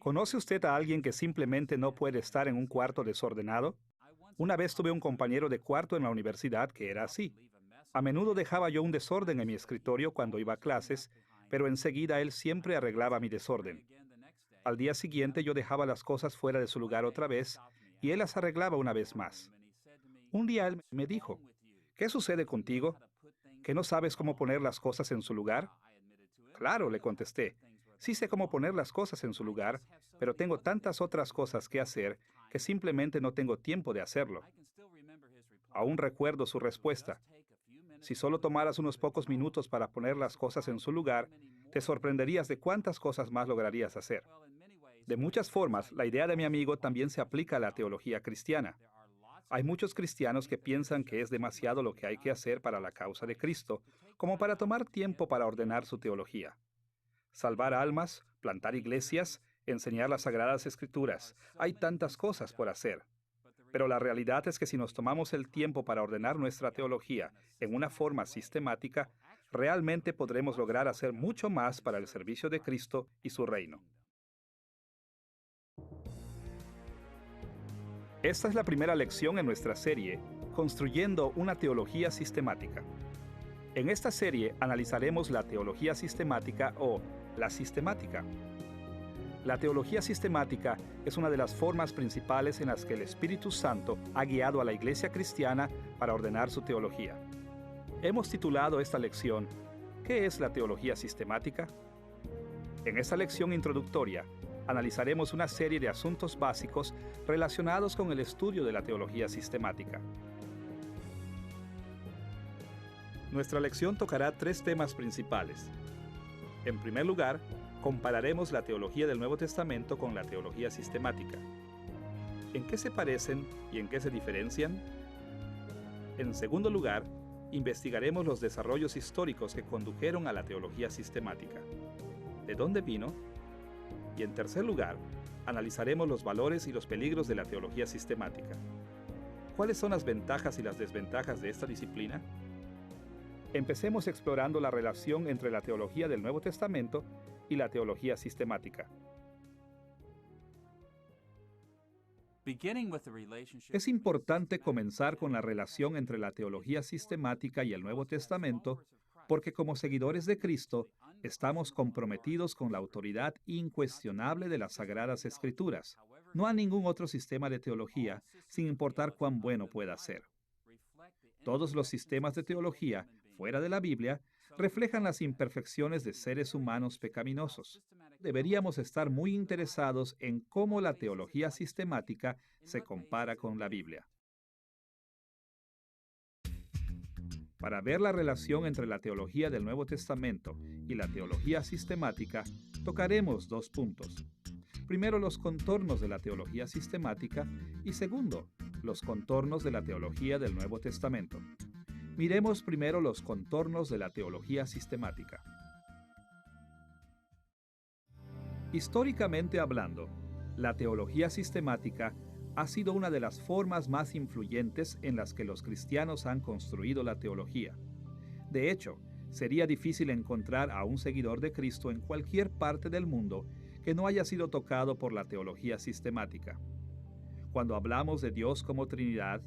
¿Conoce usted a alguien que simplemente no puede estar en un cuarto desordenado? Una vez tuve un compañero de cuarto en la universidad que era así. A menudo dejaba yo un desorden en mi escritorio cuando iba a clases, pero enseguida él siempre arreglaba mi desorden. Al día siguiente yo dejaba las cosas fuera de su lugar otra vez y él las arreglaba una vez más. Un día él me dijo, ¿qué sucede contigo? ¿Que no sabes cómo poner las cosas en su lugar? Claro, le contesté. Sí sé cómo poner las cosas en su lugar, pero tengo tantas otras cosas que hacer que simplemente no tengo tiempo de hacerlo. Aún recuerdo su respuesta. Si solo tomaras unos pocos minutos para poner las cosas en su lugar, te sorprenderías de cuántas cosas más lograrías hacer. De muchas formas, la idea de mi amigo también se aplica a la teología cristiana. Hay muchos cristianos que piensan que es demasiado lo que hay que hacer para la causa de Cristo, como para tomar tiempo para ordenar su teología. Salvar almas, plantar iglesias, enseñar las sagradas escrituras. Hay tantas cosas por hacer. Pero la realidad es que si nos tomamos el tiempo para ordenar nuestra teología en una forma sistemática, realmente podremos lograr hacer mucho más para el servicio de Cristo y su reino. Esta es la primera lección en nuestra serie, Construyendo una teología sistemática. En esta serie analizaremos la teología sistemática o la sistemática. La teología sistemática es una de las formas principales en las que el Espíritu Santo ha guiado a la Iglesia cristiana para ordenar su teología. Hemos titulado esta lección, ¿qué es la teología sistemática? En esta lección introductoria, analizaremos una serie de asuntos básicos relacionados con el estudio de la teología sistemática. Nuestra lección tocará tres temas principales. En primer lugar, compararemos la teología del Nuevo Testamento con la teología sistemática. ¿En qué se parecen y en qué se diferencian? En segundo lugar, investigaremos los desarrollos históricos que condujeron a la teología sistemática. ¿De dónde vino? Y en tercer lugar, analizaremos los valores y los peligros de la teología sistemática. ¿Cuáles son las ventajas y las desventajas de esta disciplina? Empecemos explorando la relación entre la teología del Nuevo Testamento y la teología sistemática. Es importante comenzar con la relación entre la teología sistemática y el Nuevo Testamento porque como seguidores de Cristo estamos comprometidos con la autoridad incuestionable de las Sagradas Escrituras, no a ningún otro sistema de teología, sin importar cuán bueno pueda ser. Todos los sistemas de teología, fuera de la Biblia, reflejan las imperfecciones de seres humanos pecaminosos. Deberíamos estar muy interesados en cómo la teología sistemática se compara con la Biblia. Para ver la relación entre la teología del Nuevo Testamento y la teología sistemática, tocaremos dos puntos. Primero, los contornos de la teología sistemática y segundo, los contornos de la teología del Nuevo Testamento. Miremos primero los contornos de la teología sistemática. Históricamente hablando, la teología sistemática ha sido una de las formas más influyentes en las que los cristianos han construido la teología. De hecho, sería difícil encontrar a un seguidor de Cristo en cualquier parte del mundo que no haya sido tocado por la teología sistemática. Cuando hablamos de Dios como Trinidad,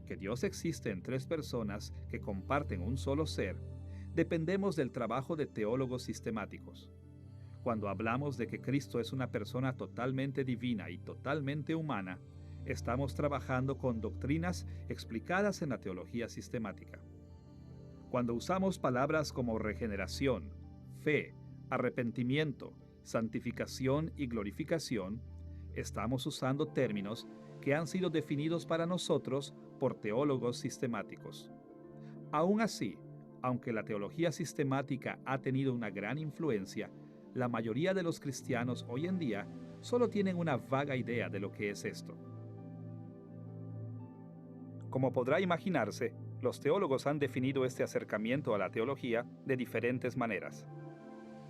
que Dios existe en tres personas que comparten un solo ser, dependemos del trabajo de teólogos sistemáticos. Cuando hablamos de que Cristo es una persona totalmente divina y totalmente humana, estamos trabajando con doctrinas explicadas en la teología sistemática. Cuando usamos palabras como regeneración, fe, arrepentimiento, santificación y glorificación, estamos usando términos que han sido definidos para nosotros por teólogos sistemáticos. Aún así, aunque la teología sistemática ha tenido una gran influencia, la mayoría de los cristianos hoy en día solo tienen una vaga idea de lo que es esto. Como podrá imaginarse, los teólogos han definido este acercamiento a la teología de diferentes maneras.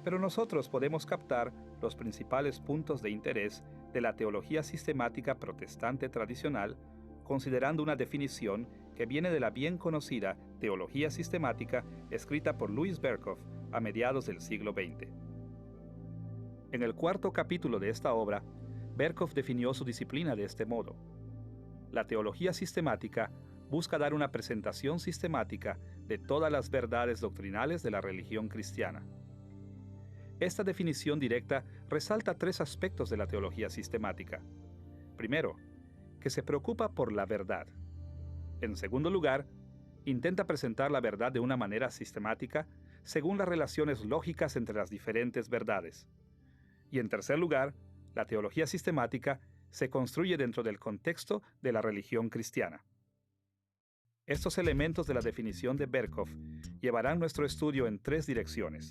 Pero nosotros podemos captar los principales puntos de interés de la teología sistemática protestante tradicional, considerando una definición que viene de la bien conocida teología sistemática escrita por Louis Berkhof a mediados del siglo XX. En el cuarto capítulo de esta obra, Berkhof definió su disciplina de este modo: la teología sistemática busca dar una presentación sistemática de todas las verdades doctrinales de la religión cristiana. Esta definición directa resalta tres aspectos de la teología sistemática. Primero, que se preocupa por la verdad. En segundo lugar, intenta presentar la verdad de una manera sistemática según las relaciones lógicas entre las diferentes verdades. Y en tercer lugar, la teología sistemática se construye dentro del contexto de la religión cristiana. Estos elementos de la definición de Berkhof llevarán nuestro estudio en tres direcciones.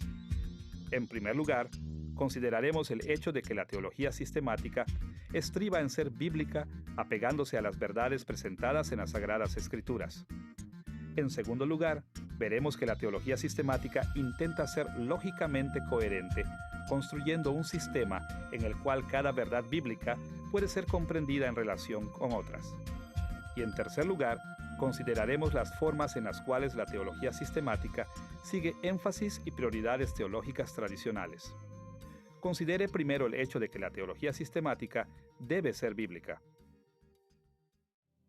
En primer lugar, consideraremos el hecho de que la teología sistemática estriba en ser bíblica, apegándose a las verdades presentadas en las Sagradas Escrituras. En segundo lugar, veremos que la teología sistemática intenta ser lógicamente coherente, construyendo un sistema en el cual cada verdad bíblica puede ser comprendida en relación con otras. Y en tercer lugar, consideraremos las formas en las cuales la teología sistemática sigue énfasis y prioridades teológicas tradicionales. Considere primero el hecho de que la teología sistemática debe ser bíblica.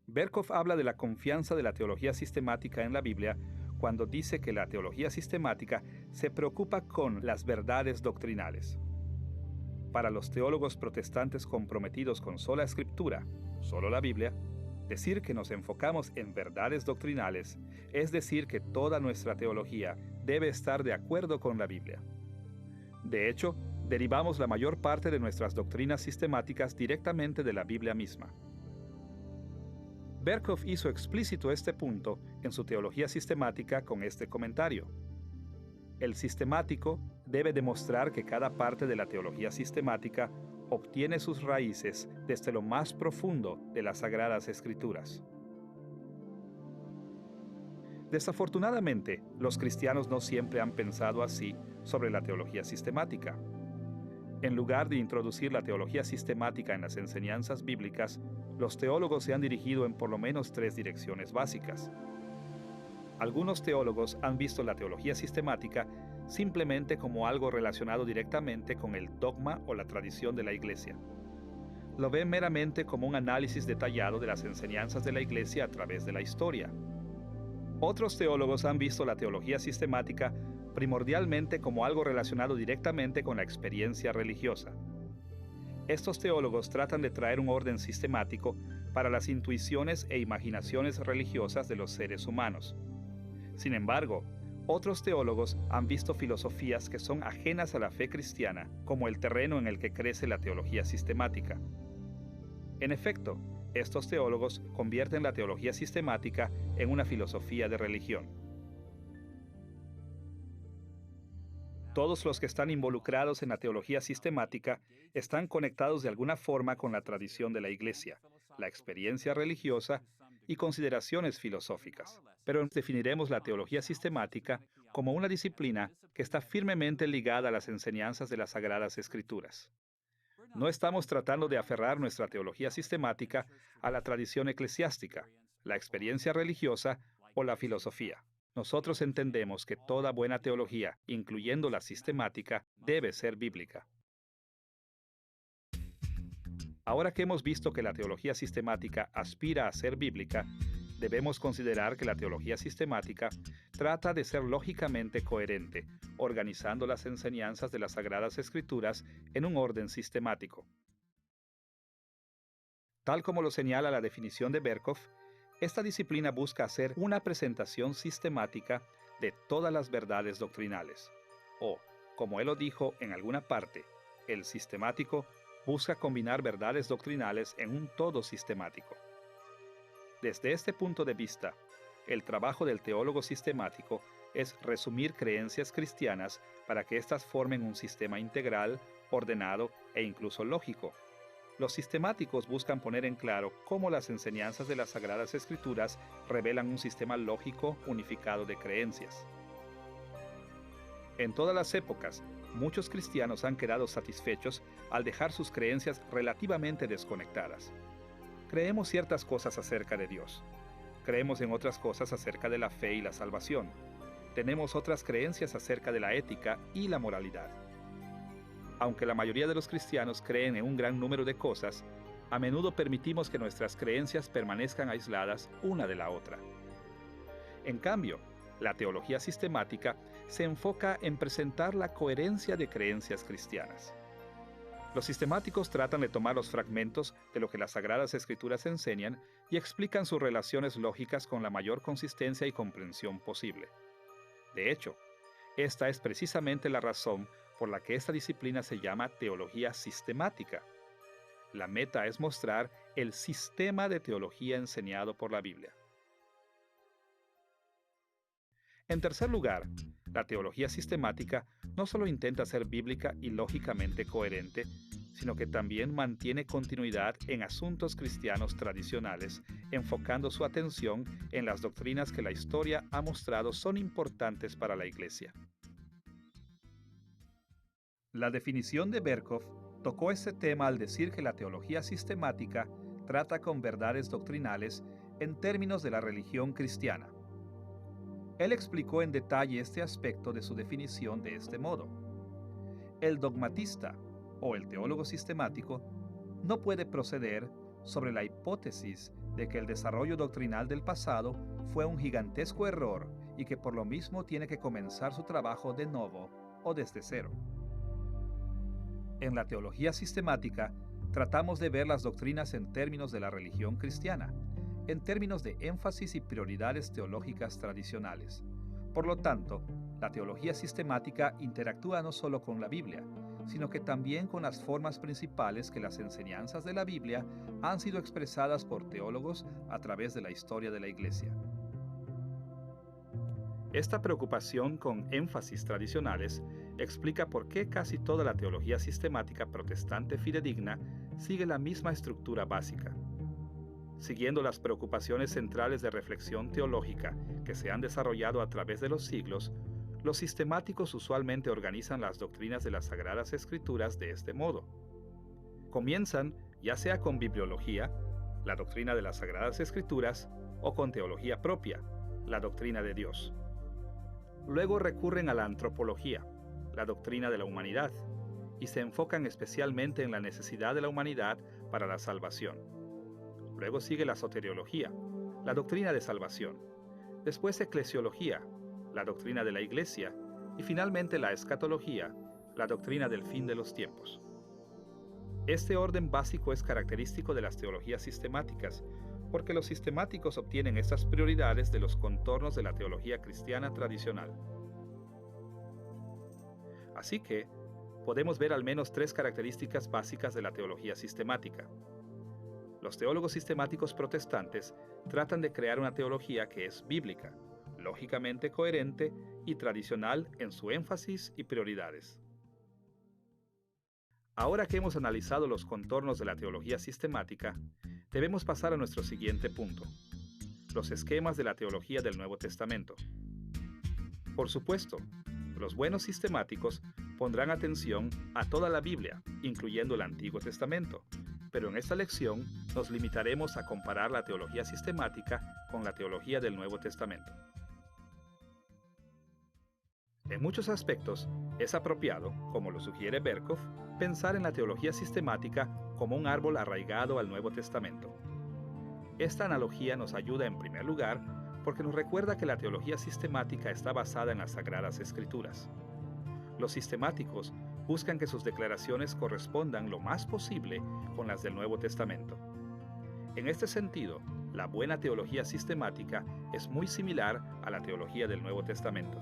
Berkhof habla de la confianza de la teología sistemática en la Biblia cuando dice que la teología sistemática se preocupa con las verdades doctrinales. Para los teólogos protestantes comprometidos con sola escritura, solo la Biblia, decir que nos enfocamos en verdades doctrinales es decir que toda nuestra teología debe estar de acuerdo con la Biblia. De hecho, derivamos la mayor parte de nuestras doctrinas sistemáticas directamente de la Biblia misma. Berkhof hizo explícito este punto en su teología sistemática con este comentario: el sistemático debe demostrar que cada parte de la teología sistemática obtiene sus raíces desde lo más profundo de las Sagradas Escrituras. Desafortunadamente, los cristianos no siempre han pensado así sobre la teología sistemática. En lugar de introducir la teología sistemática en las enseñanzas bíblicas, los teólogos se han dirigido en por lo menos tres direcciones básicas. Algunos teólogos han visto la teología sistemática simplemente como algo relacionado directamente con el dogma o la tradición de la Iglesia. Lo ven meramente como un análisis detallado de las enseñanzas de la Iglesia a través de la historia. Otros teólogos han visto la teología sistemática primordialmente como algo relacionado directamente con la experiencia religiosa. Estos teólogos tratan de traer un orden sistemático para las intuiciones e imaginaciones religiosas de los seres humanos. Sin embargo, otros teólogos han visto filosofías que son ajenas a la fe cristiana como el terreno en el que crece la teología sistemática. En efecto, estos teólogos convierten la teología sistemática en una filosofía de religión. Todos los que están involucrados en la teología sistemática están conectados de alguna forma con la tradición de la Iglesia, la experiencia religiosa y consideraciones filosóficas. Pero definiremos la teología sistemática como una disciplina que está firmemente ligada a las enseñanzas de las Sagradas Escrituras. No estamos tratando de aferrar nuestra teología sistemática a la tradición eclesiástica, la experiencia religiosa o la filosofía. Nosotros entendemos que toda buena teología, incluyendo la sistemática, debe ser bíblica. Ahora que hemos visto que la teología sistemática aspira a ser bíblica, debemos considerar que la teología sistemática trata de ser lógicamente coherente, organizando las enseñanzas de las Sagradas Escrituras en un orden sistemático. Tal como lo señala la definición de Berkhof, esta disciplina busca hacer una presentación sistemática de todas las verdades doctrinales. O, como él lo dijo en alguna parte, el sistemático busca combinar verdades doctrinales en un todo sistemático. Desde este punto de vista, el trabajo del teólogo sistemático es resumir creencias cristianas para que éstas formen un sistema integral, ordenado e incluso lógico. Los sistemáticos buscan poner en claro cómo las enseñanzas de las Sagradas Escrituras revelan un sistema lógico unificado de creencias. En todas las épocas, muchos cristianos han quedado satisfechos al dejar sus creencias relativamente desconectadas. Creemos ciertas cosas acerca de Dios. Creemos en otras cosas acerca de la fe y la salvación. Tenemos otras creencias acerca de la ética y la moralidad. Aunque la mayoría de los cristianos creen en un gran número de cosas, a menudo permitimos que nuestras creencias permanezcan aisladas una de la otra. En cambio, la teología sistemática se enfoca en presentar la coherencia de creencias cristianas. Los sistemáticos tratan de tomar los fragmentos de lo que las Sagradas Escrituras enseñan y explican sus relaciones lógicas con la mayor consistencia y comprensión posible. De hecho, esta es precisamente la razón por la que esta disciplina se llama teología sistemática. La meta es mostrar el sistema de teología enseñado por la Biblia. En tercer lugar, la teología sistemática no solo intenta ser bíblica y lógicamente coherente, sino que también mantiene continuidad en asuntos cristianos tradicionales, enfocando su atención en las doctrinas que la historia ha mostrado son importantes para la Iglesia. La definición de Berkhof tocó este tema al decir que la teología sistemática trata con verdades doctrinales en términos de la religión cristiana. Él explicó en detalle este aspecto de su definición de este modo. El dogmatista, o el teólogo sistemático, no puede proceder sobre la hipótesis de que el desarrollo doctrinal del pasado fue un gigantesco error y que por lo mismo tiene que comenzar su trabajo de nuevo o desde cero. En la teología sistemática, tratamos de ver las doctrinas en términos de la religión cristiana, en términos de énfasis y prioridades teológicas tradicionales. Por lo tanto, la teología sistemática interactúa no solo con la Biblia, sino que también con las formas principales que las enseñanzas de la Biblia han sido expresadas por teólogos a través de la historia de la Iglesia. Esta preocupación con énfasis tradicionales explica por qué casi toda la teología sistemática protestante fidedigna sigue la misma estructura básica. Siguiendo las preocupaciones centrales de reflexión teológica que se han desarrollado a través de los siglos, los sistemáticos usualmente organizan las doctrinas de las Sagradas Escrituras de este modo. Comienzan ya sea con bibliología, la doctrina de las Sagradas Escrituras, o con teología propia, la doctrina de Dios. Luego recurren a la antropología, la doctrina de la humanidad, y se enfocan especialmente en la necesidad de la humanidad para la salvación. Luego sigue la soteriología, la doctrina de salvación. Después eclesiología, la doctrina de la Iglesia. Y finalmente la escatología, la doctrina del fin de los tiempos. Este orden básico es característico de las teologías sistemáticas, porque los sistemáticos obtienen estas prioridades de los contornos de la teología cristiana tradicional. Así que, podemos ver al menos tres características básicas de la teología sistemática. Los teólogos sistemáticos protestantes tratan de crear una teología que es bíblica, lógicamente coherente y tradicional en su énfasis y prioridades. Ahora que hemos analizado los contornos de la teología sistemática, debemos pasar a nuestro siguiente punto: los esquemas de la teología del Nuevo Testamento. Por supuesto, los buenos sistemáticos pondrán atención a toda la Biblia, incluyendo el Antiguo Testamento, pero en esta lección nos limitaremos a comparar la teología sistemática con la teología del Nuevo Testamento. En muchos aspectos, es apropiado, como lo sugiere Berkhof, pensar en la teología sistemática como un árbol arraigado al Nuevo Testamento. Esta analogía nos ayuda en primer lugar porque nos recuerda que la teología sistemática está basada en las Sagradas Escrituras. Los sistemáticos buscan que sus declaraciones correspondan lo más posible con las del Nuevo Testamento. En este sentido, la buena teología sistemática es muy similar a la teología del Nuevo Testamento.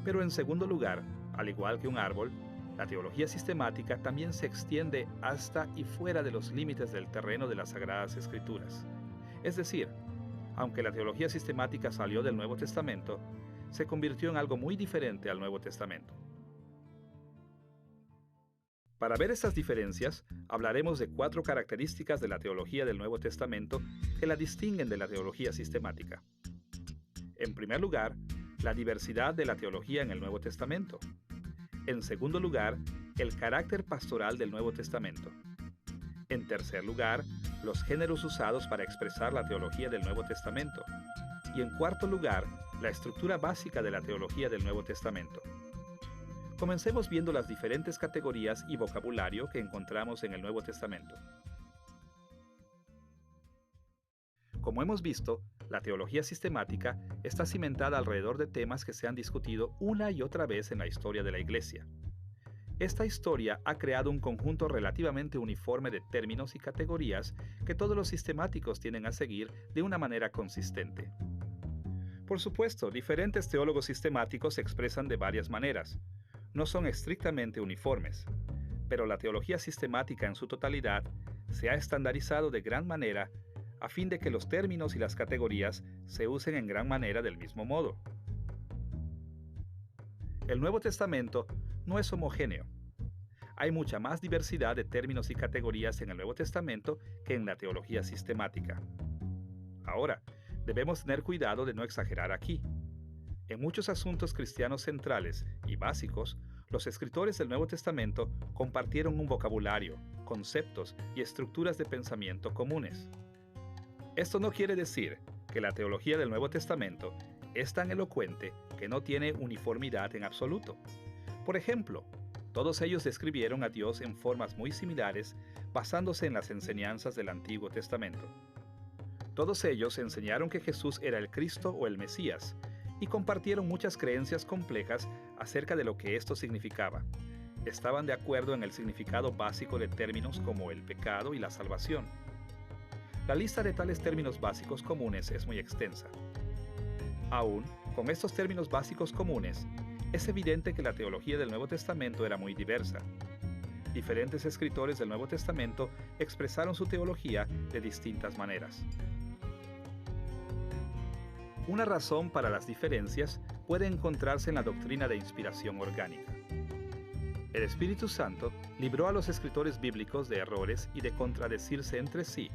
Pero en segundo lugar, al igual que un árbol, la teología sistemática también se extiende hasta y fuera de los límites del terreno de las Sagradas Escrituras. Es decir, aunque la teología sistemática salió del Nuevo Testamento, se convirtió en algo muy diferente al Nuevo Testamento. Para ver estas diferencias, hablaremos de 4 características de la teología del Nuevo Testamento que la distinguen de la teología sistemática. En primer lugar, la diversidad de la teología en el Nuevo Testamento. En segundo lugar, el carácter pastoral del Nuevo Testamento. En tercer lugar, los géneros usados para expresar la teología del Nuevo Testamento. Y en cuarto lugar, la estructura básica de la teología del Nuevo Testamento. Comencemos viendo las diferentes categorías y vocabulario que encontramos en el Nuevo Testamento. Como hemos visto, la teología sistemática está cimentada alrededor de temas que se han discutido una y otra vez en la historia de la Iglesia. Esta historia ha creado un conjunto relativamente uniforme de términos y categorías que todos los sistemáticos tienden a seguir de una manera consistente. Por supuesto, diferentes teólogos sistemáticos se expresan de varias maneras. No son estrictamente uniformes, pero la teología sistemática en su totalidad se ha estandarizado de gran manera a fin de que los términos y las categorías se usen en gran manera del mismo modo. El Nuevo Testamento no es homogéneo. Hay mucha más diversidad de términos y categorías en el Nuevo Testamento que en la teología sistemática. Ahora, debemos tener cuidado de no exagerar aquí. En muchos asuntos cristianos centrales y básicos, los escritores del Nuevo Testamento compartieron un vocabulario, conceptos y estructuras de pensamiento comunes. Esto no quiere decir que la teología del Nuevo Testamento es tan elocuente que no tiene uniformidad en absoluto. Por ejemplo, todos ellos describieron a Dios en formas muy similares basándose en las enseñanzas del Antiguo Testamento. Todos ellos enseñaron que Jesús era el Cristo o el Mesías y compartieron muchas creencias complejas acerca de lo que esto significaba. Estaban de acuerdo en el significado básico de términos como el pecado y la salvación. La lista de tales términos básicos comunes es muy extensa. Aún, con estos términos básicos comunes, es evidente que la teología del Nuevo Testamento era muy diversa. Diferentes escritores del Nuevo Testamento expresaron su teología de distintas maneras. Una razón para las diferencias puede encontrarse en la doctrina de inspiración orgánica. El Espíritu Santo libró a los escritores bíblicos de errores y de contradecirse entre sí,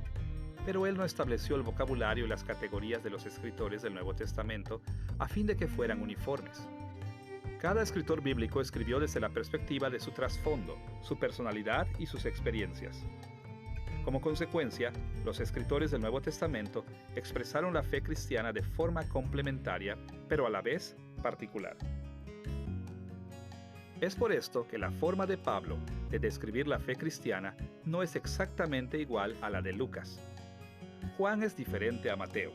pero Él no estableció el vocabulario y las categorías de los escritores del Nuevo Testamento a fin de que fueran uniformes. Cada escritor bíblico escribió desde la perspectiva de su trasfondo, su personalidad y sus experiencias. Como consecuencia, los escritores del Nuevo Testamento expresaron la fe cristiana de forma complementaria, pero a la vez particular. Es por esto que la forma de Pablo de describir la fe cristiana no es exactamente igual a la de Lucas. Juan es diferente a Mateo.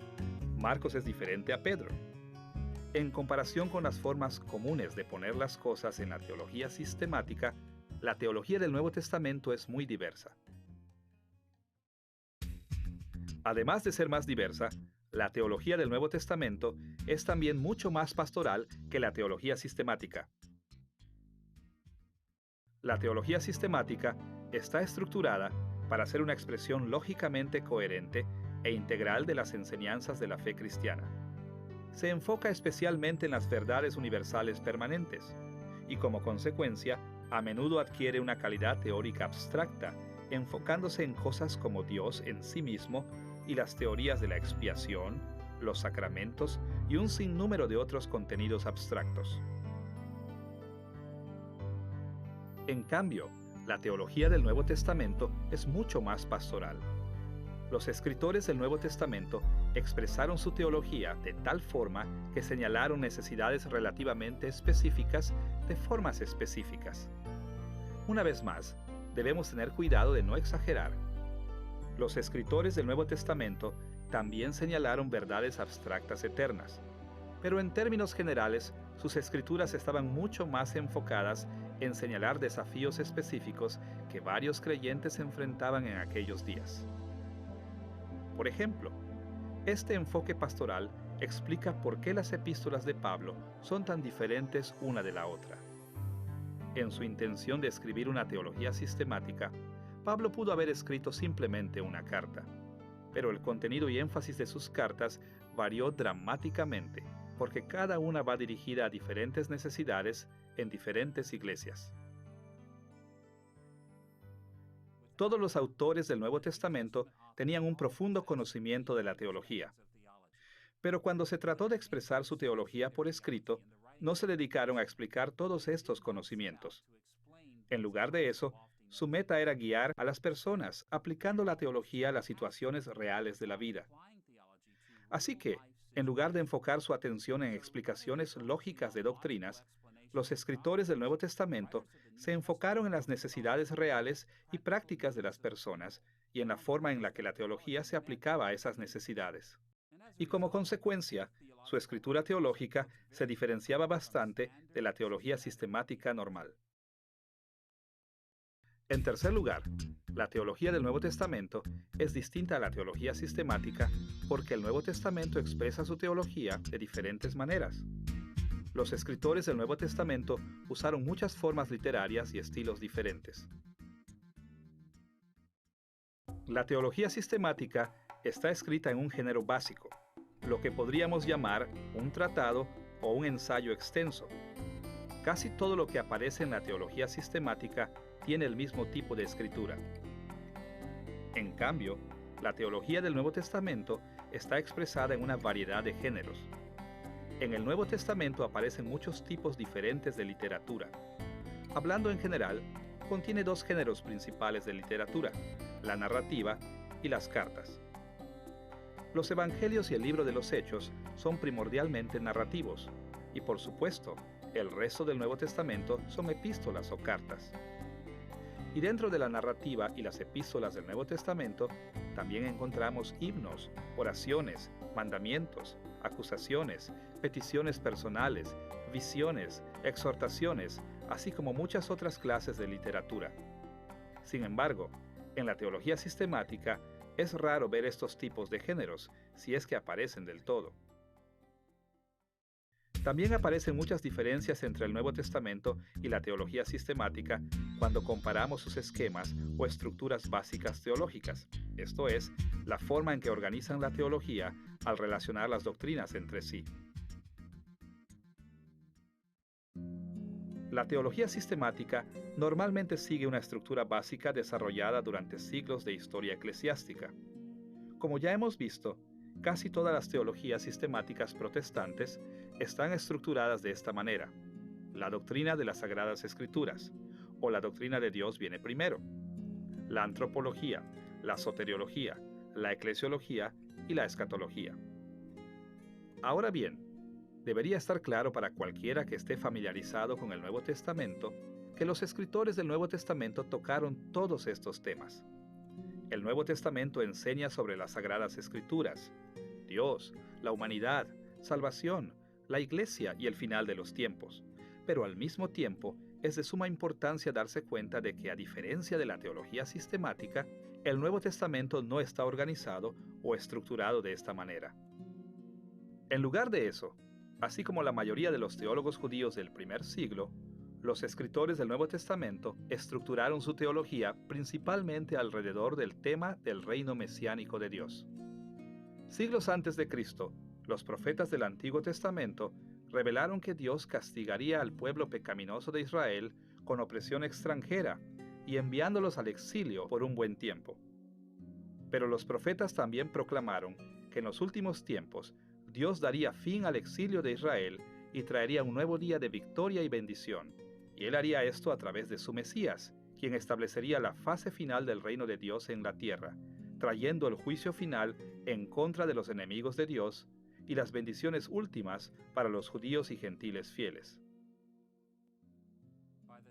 Marcos es diferente a Pedro. En comparación con las formas comunes de poner las cosas en la teología sistemática, la teología del Nuevo Testamento es muy diversa. Además de ser más diversa, la teología del Nuevo Testamento es también mucho más pastoral que la teología sistemática. La teología sistemática está estructurada para ser una expresión lógicamente coherente e integral de las enseñanzas de la fe cristiana. Se enfoca especialmente en las verdades universales permanentes y como consecuencia a menudo adquiere una calidad teórica abstracta, enfocándose en cosas como Dios en sí mismo y las teorías de la expiación, los sacramentos y un sinnúmero de otros contenidos abstractos. En cambio, la teología del Nuevo Testamento es mucho más pastoral. Los escritores del Nuevo Testamento expresaron su teología de tal forma que señalaron necesidades relativamente específicas de formas específicas. Una vez más, debemos tener cuidado de no exagerar. Los escritores del Nuevo Testamento también señalaron verdades abstractas eternas, pero en términos generales, sus escrituras estaban mucho más enfocadas en señalar desafíos específicos que varios creyentes enfrentaban en aquellos días. Por ejemplo, este enfoque pastoral explica por qué las epístolas de Pablo son tan diferentes una de la otra. En su intención de escribir una teología sistemática, Pablo pudo haber escrito simplemente una carta, pero el contenido y énfasis de sus cartas varió dramáticamente, porque cada una va dirigida a diferentes necesidades en diferentes iglesias. Todos los autores del Nuevo Testamento tenían un profundo conocimiento de la teología. Pero cuando se trató de expresar su teología por escrito, no se dedicaron a explicar todos estos conocimientos. En lugar de eso, su meta era guiar a las personas, aplicando la teología a las situaciones reales de la vida. Así que, en lugar de enfocar su atención en explicaciones lógicas de doctrinas, Los escritores del Nuevo Testamento se enfocaron en las necesidades reales y prácticas de las personas y en la forma en la que la teología se aplicaba a esas necesidades. Y como consecuencia, su escritura teológica se diferenciaba bastante de la teología sistemática normal. En tercer lugar, la teología del Nuevo Testamento es distinta a la teología sistemática porque el Nuevo Testamento expresa su teología de diferentes maneras. Los escritores del Nuevo Testamento usaron muchas formas literarias y estilos diferentes. La teología sistemática está escrita en un género básico, lo que podríamos llamar un tratado o un ensayo extenso. Casi todo lo que aparece en la teología sistemática tiene el mismo tipo de escritura. En cambio, la teología del Nuevo Testamento está expresada en una variedad de géneros. En el Nuevo Testamento aparecen muchos tipos diferentes de literatura. Hablando en general, contiene dos géneros principales de literatura, la narrativa y las cartas. Los Evangelios y el libro de los Hechos son primordialmente narrativos, y por supuesto, el resto del Nuevo Testamento son epístolas o cartas. Y dentro de la narrativa y las epístolas del Nuevo Testamento, también encontramos himnos, oraciones, mandamientos, acusaciones, peticiones personales, visiones, exhortaciones, así como muchas otras clases de literatura. Sin embargo, en la teología sistemática es raro ver estos tipos de géneros, si es que aparecen del todo. También aparecen muchas diferencias entre el Nuevo Testamento y la teología sistemática cuando comparamos sus esquemas o estructuras básicas teológicas, esto es, la forma en que organizan la teología al relacionar las doctrinas entre sí. La teología sistemática normalmente sigue una estructura básica desarrollada durante siglos de historia eclesiástica. Como ya hemos visto, casi todas las teologías sistemáticas protestantes están estructuradas de esta manera. La doctrina de las Sagradas Escrituras, o la doctrina de Dios viene primero. La antropología, la soteriología, la eclesiología y la escatología. Ahora bien, debería estar claro para cualquiera que esté familiarizado con el Nuevo Testamento que los escritores del Nuevo Testamento tocaron todos estos temas. El Nuevo Testamento enseña sobre las Sagradas Escrituras, Dios, la humanidad, salvación, la Iglesia y el final de los tiempos. Pero al mismo tiempo, es de suma importancia darse cuenta de que, a diferencia de la teología sistemática, el Nuevo Testamento no está organizado o estructurado de esta manera. En lugar de eso, así como la mayoría de los teólogos judíos del primer siglo, los escritores del Nuevo Testamento estructuraron su teología principalmente alrededor del tema del reino mesiánico de Dios. Siglos antes de Cristo, los profetas del Antiguo Testamento revelaron que Dios castigaría al pueblo pecaminoso de Israel con opresión extranjera y enviándolos al exilio por un buen tiempo. Pero los profetas también proclamaron que en los últimos tiempos Dios daría fin al exilio de Israel y traería un nuevo día de victoria y bendición. Y Él haría esto a través de su Mesías, quien establecería la fase final del reino de Dios en la tierra, trayendo el juicio final en contra de los enemigos de Dios y las bendiciones últimas para los judíos y gentiles fieles.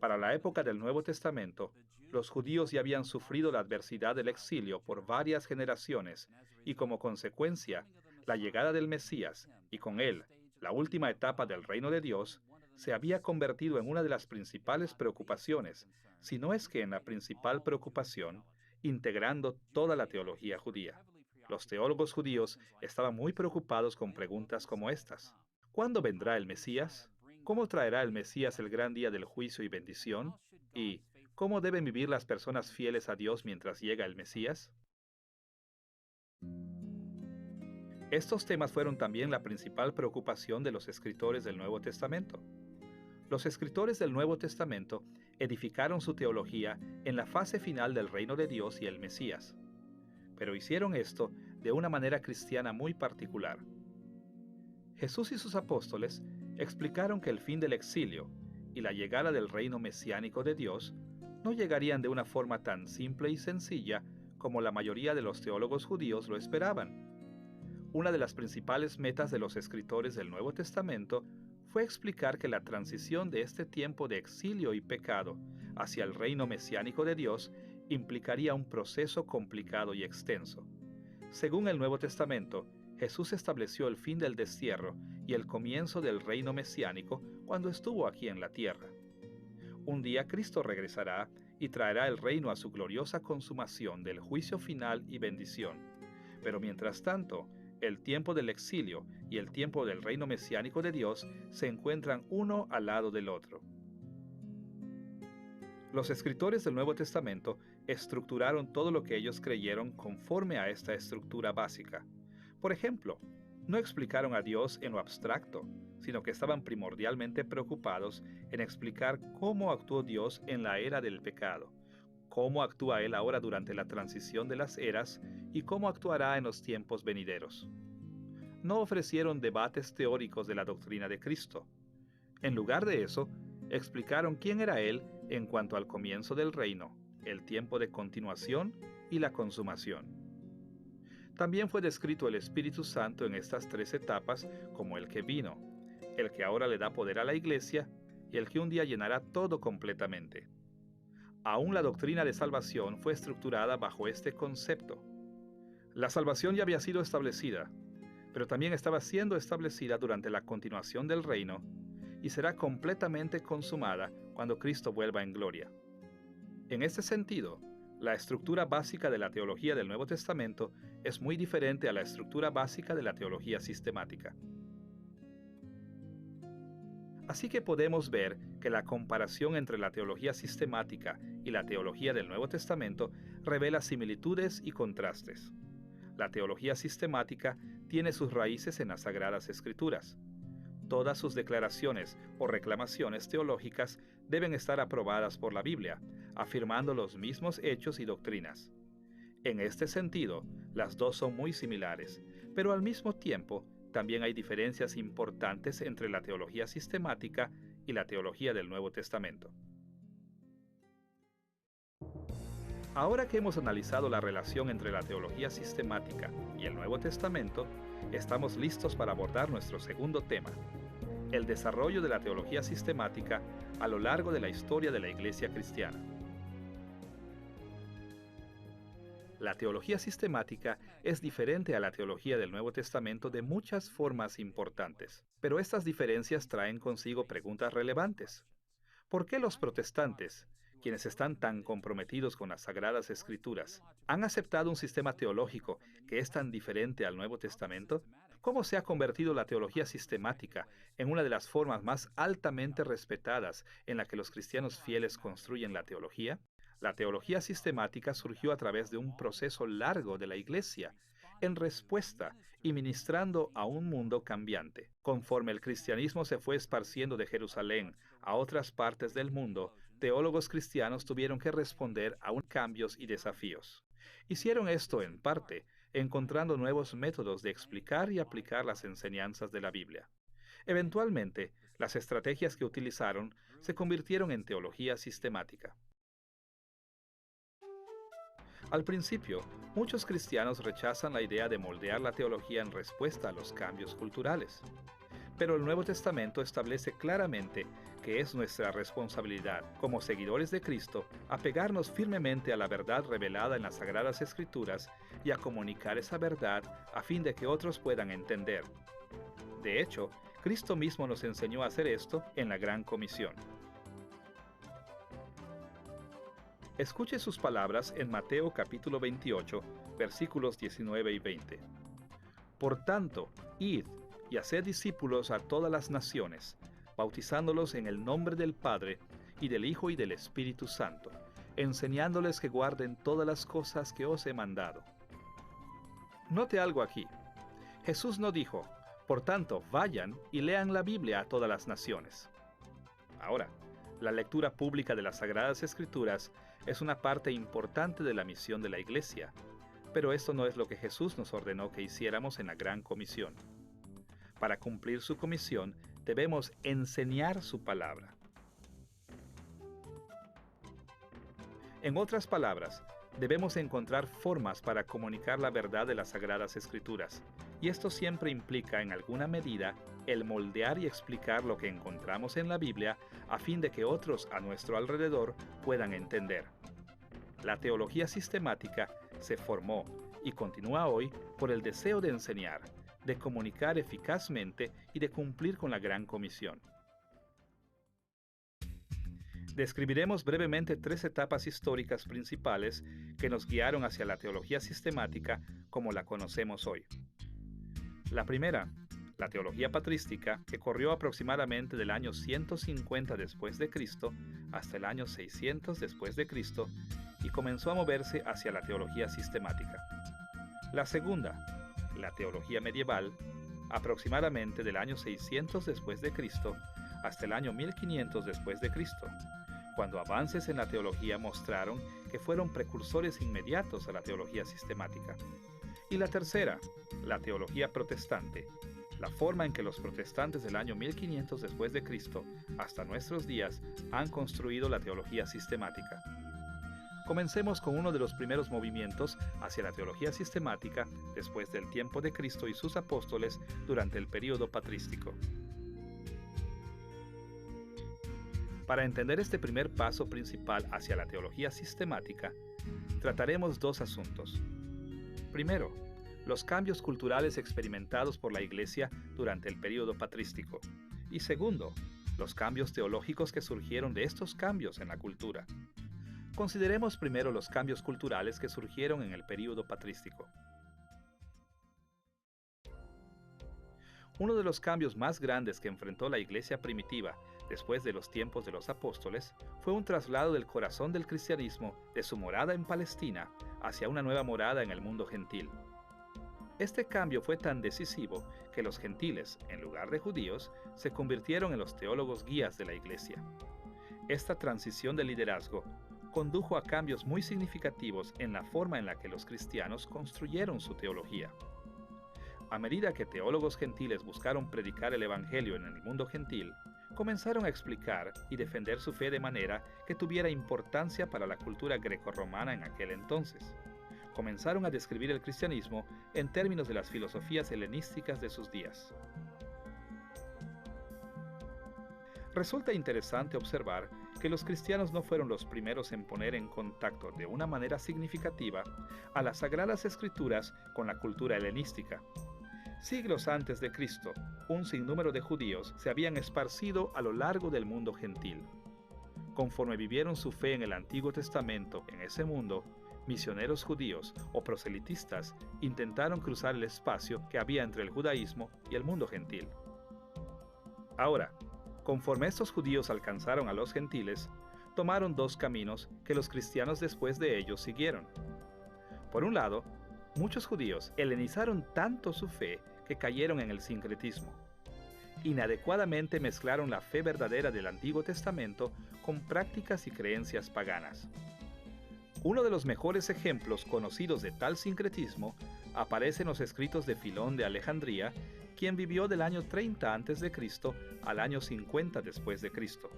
Para la época del Nuevo Testamento, los judíos ya habían sufrido la adversidad del exilio por varias generaciones y como consecuencia, la llegada del Mesías y con él la última etapa del reino de Dios se había convertido en una de las principales preocupaciones, si no es que en la principal preocupación, integrando toda la teología judía. Los teólogos judíos estaban muy preocupados con preguntas como estas. ¿Cuándo vendrá el Mesías? ¿Cómo traerá el Mesías el gran día del juicio y bendición? ¿Y cómo deben vivir las personas fieles a Dios mientras llega el Mesías? Estos temas fueron también la principal preocupación de los escritores del Nuevo Testamento. Los escritores del Nuevo Testamento edificaron su teología en la fase final del reino de Dios y el Mesías, pero hicieron esto de una manera cristiana muy particular. Jesús y sus apóstoles explicaron que el fin del exilio y la llegada del reino mesiánico de Dios no llegarían de una forma tan simple y sencilla como la mayoría de los teólogos judíos lo esperaban. Una de las principales metas de los escritores del Nuevo Testamento fue explicar que la transición de este tiempo de exilio y pecado hacia el reino mesiánico de Dios implicaría un proceso complicado y extenso. Según el Nuevo Testamento, Jesús estableció el fin del destierro y el comienzo del reino mesiánico cuando estuvo aquí en la tierra. Un día Cristo regresará y traerá el reino a su gloriosa consumación del juicio final y bendición. Pero mientras tanto, el tiempo del exilio y el tiempo del reino mesiánico de Dios se encuentran uno al lado del otro. Los escritores del Nuevo Testamento estructuraron todo lo que ellos creyeron conforme a esta estructura básica. Por ejemplo, no explicaron a Dios en lo abstracto, sino que estaban primordialmente preocupados en explicar cómo actuó Dios en la era del pecado, cómo actúa Él ahora durante la transición de las eras y cómo actuará en los tiempos venideros. No ofrecieron debates teóricos de la doctrina de Cristo. En lugar de eso, explicaron quién era Él en cuanto al comienzo del reino, el tiempo de continuación y la consumación. También fue descrito el Espíritu Santo en estas tres etapas como el que vino, el que ahora le da poder a la iglesia y el que un día llenará todo completamente. Aún la doctrina de salvación fue estructurada bajo este concepto. La salvación ya había sido establecida, pero también estaba siendo establecida durante la continuación del reino y será completamente consumada cuando Cristo vuelva en gloria. En este sentido, la estructura básica de la teología del Nuevo Testamento es muy diferente a la estructura básica de la teología sistemática. Así que podemos ver que la comparación entre la teología sistemática y la teología del Nuevo Testamento revela similitudes y contrastes. La teología sistemática tiene sus raíces en las Sagradas Escrituras. Todas sus declaraciones o reclamaciones teológicas deben estar aprobadas por la Biblia, afirmando los mismos hechos y doctrinas. En este sentido, las dos son muy similares, pero al mismo tiempo también hay diferencias importantes entre la teología sistemática y la teología del Nuevo Testamento. Ahora que hemos analizado la relación entre la teología sistemática y el Nuevo Testamento, estamos listos para abordar nuestro segundo tema: el desarrollo de la teología sistemática a lo largo de la historia de la Iglesia cristiana. La teología sistemática es diferente a la teología del Nuevo Testamento de muchas formas importantes, pero estas diferencias traen consigo preguntas relevantes. ¿Por qué los protestantes, quienes están tan comprometidos con las Sagradas Escrituras, han aceptado un sistema teológico que es tan diferente al Nuevo Testamento? ¿Cómo se ha convertido la teología sistemática en una de las formas más altamente respetadas en la que los cristianos fieles construyen la teología? La teología sistemática surgió a través de un proceso largo de la Iglesia, en respuesta y ministrando a un mundo cambiante. Conforme el cristianismo se fue esparciendo de Jerusalén a otras partes del mundo, teólogos cristianos tuvieron que responder a cambios y desafíos. Hicieron esto en parte encontrando nuevos métodos de explicar y aplicar las enseñanzas de la Biblia. Eventualmente, las estrategias que utilizaron se convirtieron en teología sistemática. Al principio, muchos cristianos rechazan la idea de moldear la teología en respuesta a los cambios culturales. Pero el Nuevo Testamento establece claramente que es nuestra responsabilidad, como seguidores de Cristo, apegarnos firmemente a la verdad revelada en las Sagradas Escrituras y a comunicar esa verdad a fin de que otros puedan entender. De hecho, Cristo mismo nos enseñó a hacer esto en la Gran Comisión. Escuche sus palabras en Mateo capítulo 28, versículos 19 y 20. Por tanto, id y haced discípulos a todas las naciones, bautizándolos en el nombre del Padre, y del Hijo y del Espíritu Santo, enseñándoles que guarden todas las cosas que os he mandado. Note algo aquí. Jesús no dijo, por tanto, vayan y lean la Biblia a todas las naciones. Ahora, la lectura pública de las Sagradas Escrituras es una parte importante de la misión de la Iglesia, pero esto no es lo que Jesús nos ordenó que hiciéramos en la Gran Comisión. Para cumplir su comisión, debemos enseñar su palabra. En otras palabras, debemos encontrar formas para comunicar la verdad de las Sagradas Escrituras, Y esto siempre implica, en alguna medida, el moldear y explicar lo que encontramos en la Biblia a fin de que otros a nuestro alrededor puedan entender. La teología sistemática se formó y continúa hoy por el deseo de enseñar, de comunicar eficazmente y de cumplir con la Gran Comisión. Describiremos brevemente 3 etapas históricas principales que nos guiaron hacia la teología sistemática como la conocemos hoy. La primera, la teología patrística, que corrió aproximadamente del año 150 después de Cristo hasta el año 600 después de Cristo y comenzó a moverse hacia la teología sistemática. La segunda, la teología medieval, aproximadamente del año 600 después de Cristo hasta el año 1500 después de Cristo, cuando avances en la teología mostraron que fueron precursores inmediatos a la teología sistemática. Y la tercera, la teología protestante, la forma en que los protestantes del año 1500 después de Cristo hasta nuestros días han construido la teología sistemática. Comencemos con uno de los primeros movimientos hacia la teología sistemática después del tiempo de Cristo y sus apóstoles durante el período patrístico. Para entender este primer paso principal hacia la teología sistemática, trataremos 2 asuntos. Primero, los cambios culturales experimentados por la Iglesia durante el período patrístico. Y segundo, los cambios teológicos que surgieron de estos cambios en la cultura. Consideremos primero los cambios culturales que surgieron en el período patrístico. Uno de los cambios más grandes que enfrentó la Iglesia primitiva después de los tiempos de los apóstoles fue un traslado del corazón del cristianismo de su morada en Palestina hacia una nueva morada en el mundo gentil. Este cambio fue tan decisivo que los gentiles, en lugar de judíos, se convirtieron en los teólogos guías de la Iglesia. Esta transición de liderazgo condujo a cambios muy significativos en la forma en la que los cristianos construyeron su teología. A medida que teólogos gentiles buscaron predicar el Evangelio en el mundo gentil, comenzaron a explicar y defender su fe de manera que tuviera importancia para la cultura grecorromana en aquel entonces. Comenzaron a describir el cristianismo en términos de las filosofías helenísticas de sus días. Resulta interesante observar que los cristianos no fueron los primeros en poner en contacto de una manera significativa a las Sagradas Escrituras con la cultura helenística. Siglos antes de Cristo, un sinnúmero de judíos se habían esparcido a lo largo del mundo gentil. Conforme vivieron su fe en el Antiguo Testamento en ese mundo, misioneros judíos o proselitistas intentaron cruzar el espacio que había entre el judaísmo y el mundo gentil. Ahora, conforme estos judíos alcanzaron a los gentiles, tomaron 2 caminos que los cristianos después de ellos siguieron. Por un lado, muchos judíos helenizaron tanto su fe que cayeron en el sincretismo. Inadecuadamente mezclaron la fe verdadera del Antiguo Testamento con prácticas y creencias paganas. Uno de los mejores ejemplos conocidos de tal sincretismo aparece en los escritos de Filón de Alejandría, quien vivió del año 30 a.C. al año 50 después de Cristo.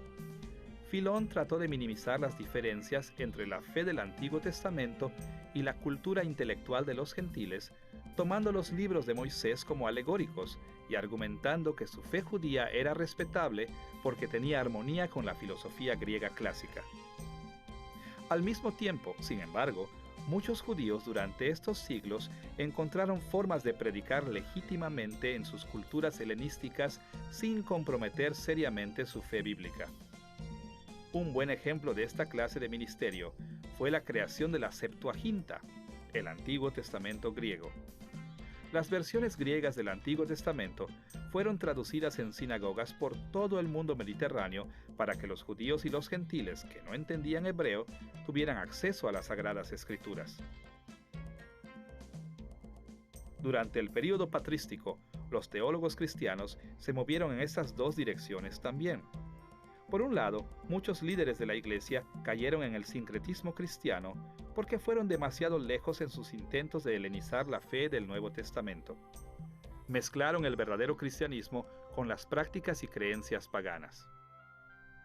Filón trató de minimizar las diferencias entre la fe del Antiguo Testamento y la cultura intelectual de los gentiles, tomando los libros de Moisés como alegóricos y argumentando que su fe judía era respetable porque tenía armonía con la filosofía griega clásica. Al mismo tiempo, sin embargo, muchos judíos durante estos siglos encontraron formas de predicar legítimamente en sus culturas helenísticas sin comprometer seriamente su fe bíblica. Un buen ejemplo de esta clase de ministerio fue la creación de la Septuaginta, el Antiguo Testamento griego. Las versiones griegas del Antiguo Testamento fueron traducidas en sinagogas por todo el mundo mediterráneo para que los judíos y los gentiles que no entendían hebreo tuvieran acceso a las Sagradas Escrituras. Durante el período patrístico, los teólogos cristianos se movieron en estas 2 direcciones también. Por un lado, muchos líderes de la Iglesia cayeron en el sincretismo cristiano porque fueron demasiado lejos en sus intentos de helenizar la fe del Nuevo Testamento. Mezclaron el verdadero cristianismo con las prácticas y creencias paganas.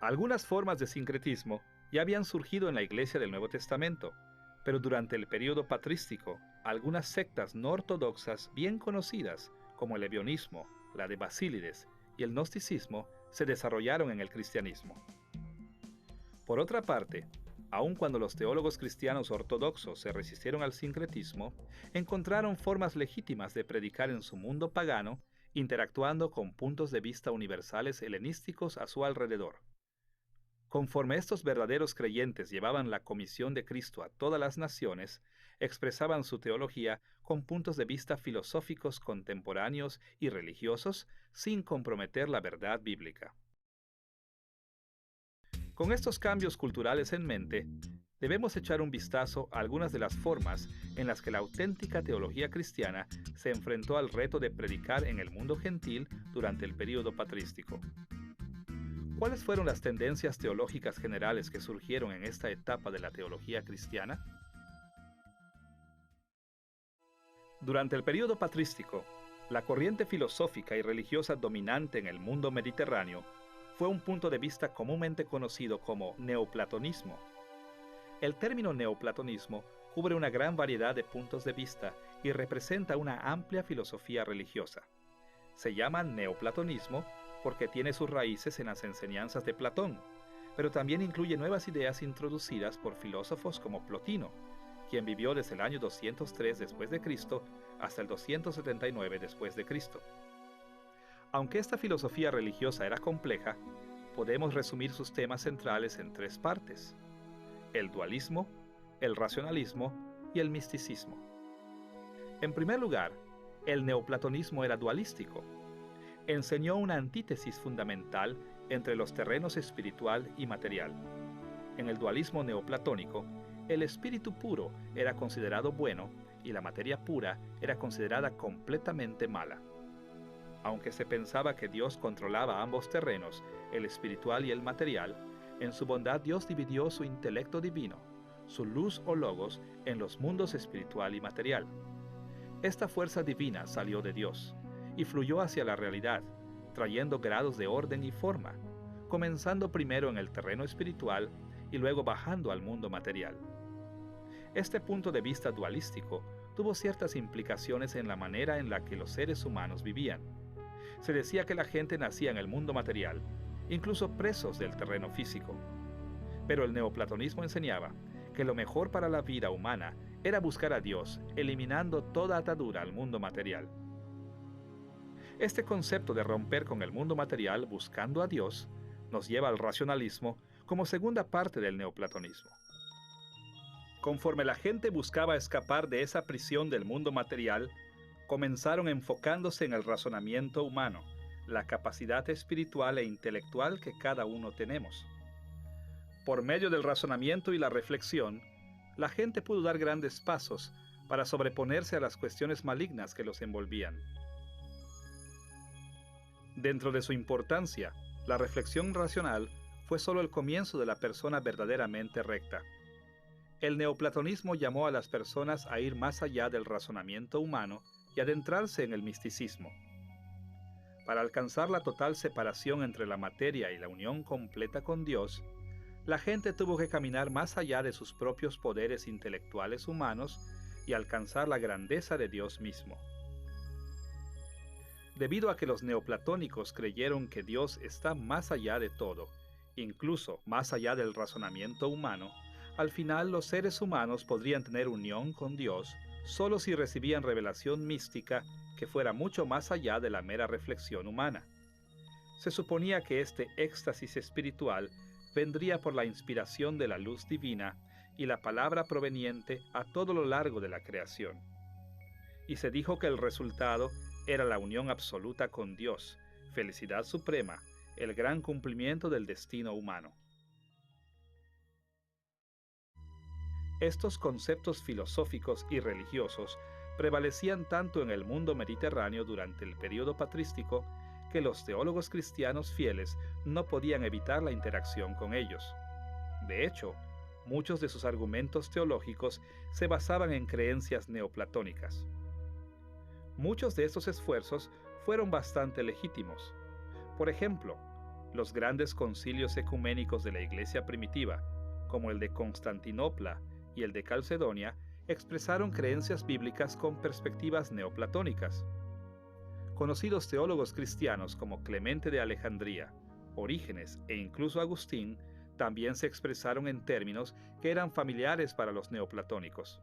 Algunas formas de sincretismo ya habían surgido en la Iglesia del Nuevo Testamento, Pero durante el período patrístico, algunas sectas no ortodoxas bien conocidas, como el ebionismo, la de Basílides y el gnosticismo, se desarrollaron en el cristianismo. Por otra parte, aun cuando los teólogos cristianos ortodoxos se resistieron al sincretismo, encontraron formas legítimas de predicar en su mundo pagano, interactuando con puntos de vista universales helenísticos a su alrededor. Conforme estos verdaderos creyentes llevaban la comisión de Cristo a todas las naciones, expresaban su teología con puntos de vista filosóficos contemporáneos y religiosos sin comprometer la verdad bíblica. Con estos cambios culturales en mente, debemos echar un vistazo a algunas de las formas en las que la auténtica teología cristiana se enfrentó al reto de predicar en el mundo gentil durante el período patrístico. ¿Cuáles fueron las tendencias teológicas generales que surgieron en esta etapa de la teología cristiana? Durante el período patrístico, la corriente filosófica y religiosa dominante en el mundo mediterráneo fue un punto de vista comúnmente conocido como neoplatonismo. El término neoplatonismo cubre una gran variedad de puntos de vista y representa una amplia filosofía religiosa. Se llama neoplatonismo porque tiene sus raíces en las enseñanzas de Platón, pero también incluye nuevas ideas introducidas por filósofos como Plotino, quien vivió desde el año 203 después de Cristo hasta el 279 después de Cristo. Aunque esta filosofía religiosa era compleja, podemos resumir sus temas centrales en tres partes: el dualismo, el racionalismo y el misticismo. En primer lugar, el neoplatonismo era dualístico. Enseñó una antítesis fundamental entre los terrenos espiritual y material. En el dualismo neoplatónico, el espíritu puro era considerado bueno y la materia pura era considerada completamente mala. Aunque se pensaba que Dios controlaba ambos terrenos, el espiritual y el material, en su bondad Dios dividió su intelecto divino, su luz o logos, en los mundos espiritual y material. Esta fuerza divina salió de Dios y fluyó hacia la realidad, trayendo grados de orden y forma, comenzando primero en el terreno espiritual y luego bajando al mundo material. Este punto de vista dualístico tuvo ciertas implicaciones en la manera en la que los seres humanos vivían. Se decía que la gente nacía en el mundo material, incluso presos del terreno físico. Pero el neoplatonismo enseñaba que lo mejor para la vida humana era buscar a Dios, eliminando toda atadura al mundo material. Este concepto de romper con el mundo material buscando a Dios nos lleva al racionalismo como segunda parte del neoplatonismo. Conforme la gente buscaba escapar de esa prisión del mundo material, comenzaron enfocándose en el razonamiento humano, la capacidad espiritual e intelectual que cada uno tenemos. Por medio del razonamiento y la reflexión, la gente pudo dar grandes pasos para sobreponerse a las cuestiones malignas que los envolvían. Dentro de su importancia, la reflexión racional fue solo el comienzo de la persona verdaderamente recta. El neoplatonismo llamó a las personas a ir más allá del razonamiento humano y adentrarse en el misticismo. Para alcanzar la total separación entre la materia y la unión completa con Dios, la gente tuvo que caminar más allá de sus propios poderes intelectuales humanos y alcanzar la grandeza de Dios mismo. Debido a que los neoplatónicos creyeron que Dios está más allá de todo, incluso más allá del razonamiento humano, al final los seres humanos podrían tener unión con Dios solo si recibían revelación mística que fuera mucho más allá de la mera reflexión humana. Se suponía que este éxtasis espiritual vendría por la inspiración de la luz divina y la palabra proveniente a todo lo largo de la creación. Y se dijo que el resultado era la unión absoluta con Dios, felicidad suprema, el gran cumplimiento del destino humano. Estos conceptos filosóficos y religiosos prevalecían tanto en el mundo mediterráneo durante el período patrístico que los teólogos cristianos fieles no podían evitar la interacción con ellos. De hecho, muchos de sus argumentos teológicos se basaban en creencias neoplatónicas. Muchos de estos esfuerzos fueron bastante legítimos. Por ejemplo, los grandes concilios ecuménicos de la Iglesia primitiva, como el de Constantinopla y el de Calcedonia expresaron creencias bíblicas con perspectivas neoplatónicas. Conocidos teólogos cristianos como Clemente de Alejandría, Orígenes e incluso Agustín también se expresaron en términos que eran familiares para los neoplatónicos.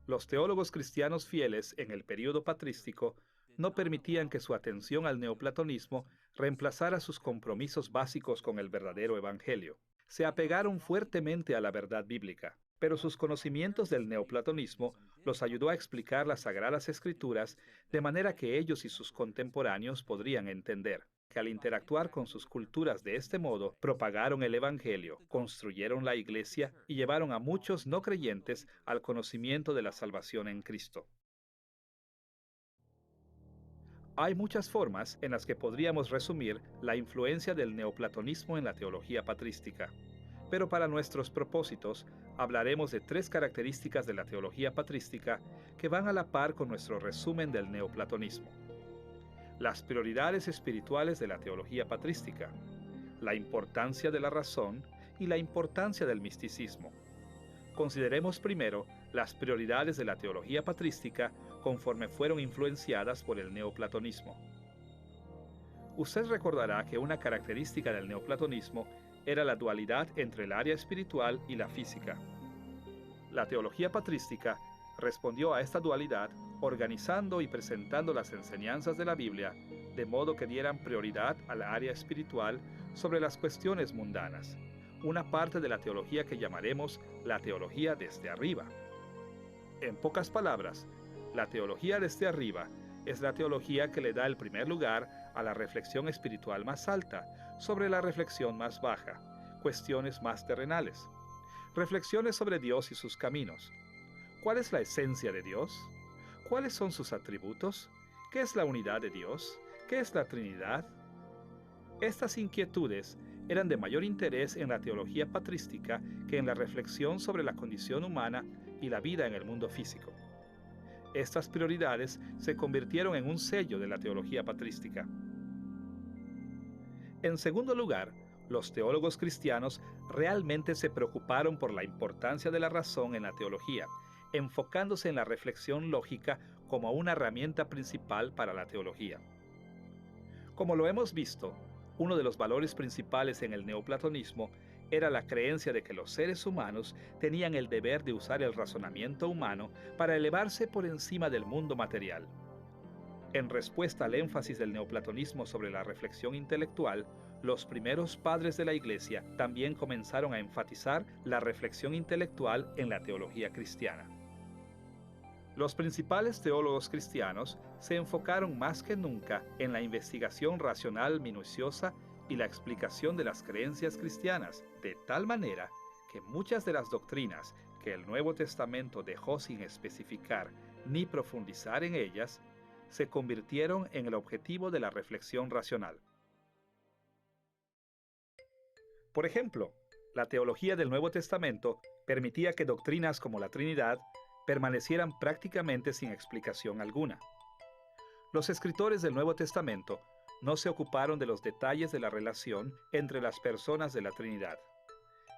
Los teólogos cristianos fieles en el período patrístico no permitían que su atención al neoplatonismo reemplazara sus compromisos básicos con el verdadero evangelio. Se apegaron fuertemente a la verdad bíblica, pero sus conocimientos del neoplatonismo los ayudó a explicar las Sagradas Escrituras de manera que ellos y sus contemporáneos podrían entender. Que al interactuar con sus culturas de este modo, propagaron el Evangelio, construyeron la Iglesia y llevaron a muchos no creyentes al conocimiento de la salvación en Cristo. Hay muchas formas en las que podríamos resumir la influencia del neoplatonismo en la teología patrística, pero para nuestros propósitos hablaremos de 3 características de la teología patrística que van a la par con nuestro resumen del neoplatonismo. Las prioridades espirituales de la teología patrística, la importancia de la razón y la importancia del misticismo. Consideremos primero las prioridades de la teología patrística conforme fueron influenciadas por el neoplatonismo. Usted recordará que una característica del neoplatonismo era la dualidad entre el área espiritual y la física. La teología patrística respondió a esta dualidad organizando y presentando las enseñanzas de la Biblia de modo que dieran prioridad a la área espiritual sobre las cuestiones mundanas, una parte de la teología que llamaremos la teología desde arriba. En pocas palabras, la teología desde arriba es la teología que le da el primer lugar a la reflexión espiritual más alta sobre la reflexión más baja, cuestiones más terrenales. Reflexiones sobre Dios y sus caminos. ¿Cuál es la esencia de Dios? ¿Cuáles son sus atributos? ¿Qué es la unidad de Dios? ¿Qué es la Trinidad? Estas inquietudes eran de mayor interés en la teología patrística que en la reflexión sobre la condición humana y la vida en el mundo físico. Estas prioridades se convirtieron en un sello de la teología patrística. En segundo lugar, los teólogos cristianos realmente se preocuparon por la importancia de la razón en la teología, enfocándose en la reflexión lógica como una herramienta principal para la teología. Como lo hemos visto, uno de los valores principales en el neoplatonismo era la creencia de que los seres humanos tenían el deber de usar el razonamiento humano para elevarse por encima del mundo material. En respuesta al énfasis del neoplatonismo sobre la reflexión intelectual, los primeros padres de la Iglesia también comenzaron a enfatizar la reflexión intelectual en la teología cristiana. Los principales teólogos cristianos se enfocaron más que nunca en la investigación racional minuciosa y la explicación de las creencias cristianas, de tal manera que muchas de las doctrinas que el Nuevo Testamento dejó sin especificar ni profundizar en ellas, se convirtieron en el objetivo de la reflexión racional. Por ejemplo, la teología del Nuevo Testamento permitía que doctrinas como la Trinidad permanecieran prácticamente sin explicación alguna. Los escritores del Nuevo Testamento no se ocuparon de los detalles de la relación entre las personas de la Trinidad.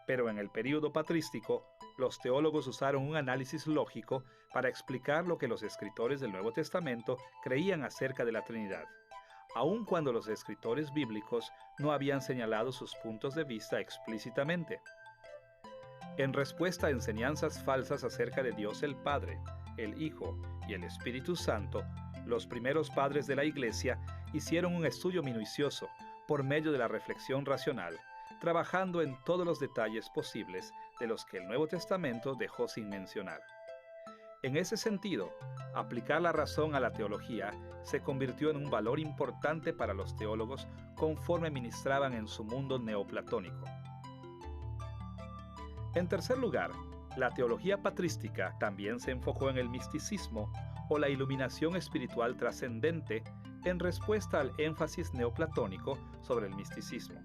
Pero en el período patrístico, los teólogos usaron un análisis lógico para explicar lo que los escritores del Nuevo Testamento creían acerca de la Trinidad, aun cuando los escritores bíblicos no habían señalado sus puntos de vista explícitamente. En respuesta a enseñanzas falsas acerca de Dios el Padre, el Hijo y el Espíritu Santo, los primeros padres de la Iglesia hicieron un estudio minucioso por medio de la reflexión racional, trabajando en todos los detalles posibles de los que el Nuevo Testamento dejó sin mencionar. En ese sentido, aplicar la razón a la teología se convirtió en un valor importante para los teólogos conforme ministraban en su mundo neoplatónico. En tercer lugar, la teología patrística también se enfocó en el misticismo o la iluminación espiritual trascendente en respuesta al énfasis neoplatónico sobre el misticismo.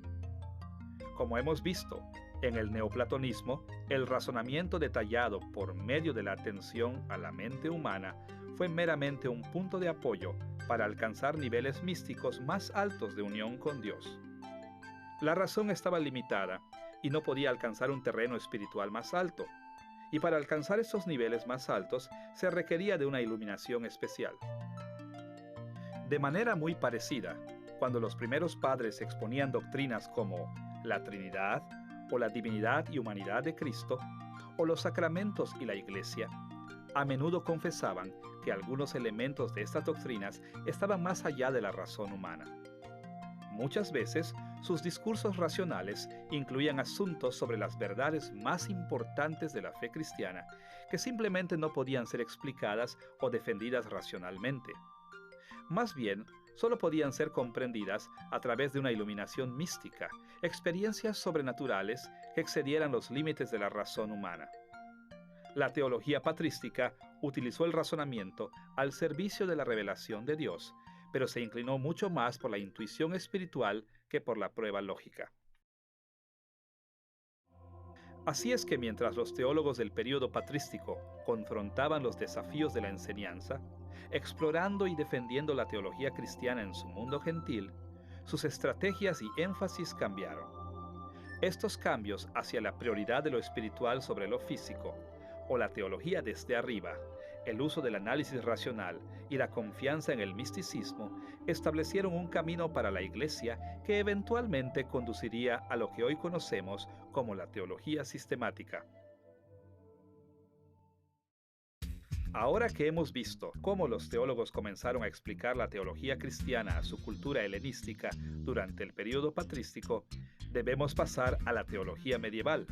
Como hemos visto, en el neoplatonismo, el razonamiento detallado por medio de la atención a la mente humana fue meramente un punto de apoyo para alcanzar niveles místicos más altos de unión con Dios. La razón estaba limitada y no podía alcanzar un terreno espiritual más alto. Y para alcanzar estos niveles más altos se requería de una iluminación especial. De manera muy parecida, cuando los primeros padres exponían doctrinas como la Trinidad, o la divinidad y humanidad de Cristo, o los sacramentos y la Iglesia, a menudo confesaban que algunos elementos de estas doctrinas estaban más allá de la razón humana. Muchas veces, sus discursos racionales incluían asuntos sobre las verdades más importantes de la fe cristiana que simplemente no podían ser explicadas o defendidas racionalmente. Más bien, solo podían ser comprendidas a través de una iluminación mística, experiencias sobrenaturales que excedieran los límites de la razón humana. La teología patrística utilizó el razonamiento al servicio de la revelación de Dios, pero se inclinó mucho más por la intuición espiritual que por la prueba lógica. Así es que mientras los teólogos del período patrístico confrontaban los desafíos de la enseñanza, explorando y defendiendo la teología cristiana en su mundo gentil, sus estrategias y énfasis cambiaron. Estos cambios hacia la prioridad de lo espiritual sobre lo físico, o la teología desde arriba, el uso del análisis racional y la confianza en el misticismo, establecieron un camino para la Iglesia que eventualmente conduciría a lo que hoy conocemos como la teología sistemática. Ahora que hemos visto cómo los teólogos comenzaron a explicar la teología cristiana a su cultura helenística durante el período patrístico, debemos pasar a la teología medieval,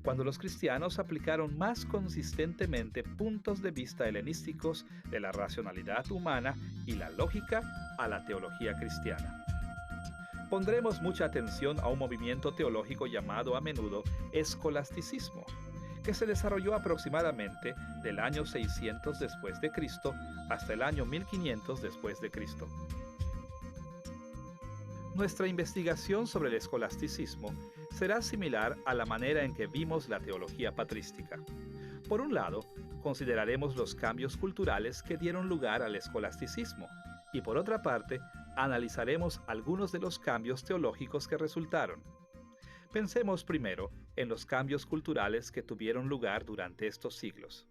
cuando los cristianos aplicaron más consistentemente puntos de vista helenísticos de la racionalidad humana y la lógica a la teología cristiana. Pondremos mucha atención a un movimiento teológico llamado a menudo escolasticismo, que se desarrolló aproximadamente del año 600 después de Cristo hasta el año 1500 después de Cristo. Nuestra investigación sobre el escolasticismo será similar a la manera en que vimos la teología patrística. Por un lado, consideraremos los cambios culturales que dieron lugar al escolasticismo, y por otra parte, analizaremos algunos de los cambios teológicos que resultaron. Pensemos primero en los cambios culturales que tuvieron lugar durante estos siglos.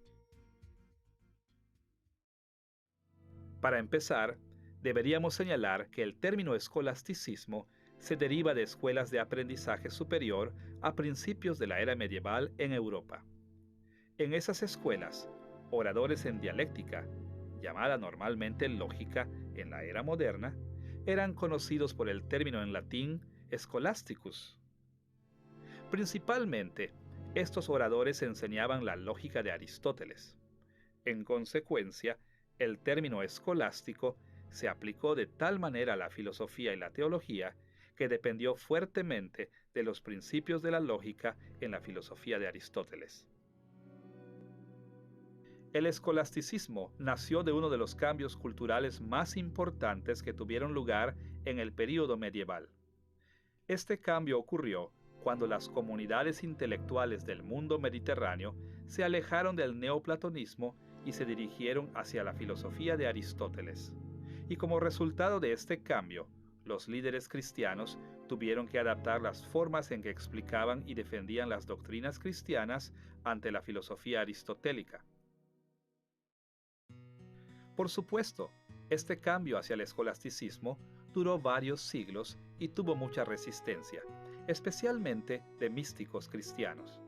Para empezar, deberíamos señalar que el término escolasticismo se deriva de escuelas de aprendizaje superior a principios de la era medieval en Europa. En esas escuelas, oradores en dialéctica, llamada normalmente lógica en la era moderna, eran conocidos por el término en latín scholasticus. Principalmente, estos oradores enseñaban la lógica de Aristóteles. En consecuencia, el término escolástico se aplicó de tal manera a la filosofía y la teología que dependió fuertemente de los principios de la lógica en la filosofía de Aristóteles. El escolasticismo nació de uno de los cambios culturales más importantes que tuvieron lugar en el período medieval. Este cambio ocurrió cuando las comunidades intelectuales del mundo mediterráneo se alejaron del neoplatonismo y se dirigieron hacia la filosofía de Aristóteles. Y como resultado de este cambio, los líderes cristianos tuvieron que adaptar las formas en que explicaban y defendían las doctrinas cristianas ante la filosofía aristotélica. Por supuesto, este cambio hacia el escolasticismo duró varios siglos y tuvo mucha resistencia, especialmente de místicos cristianos.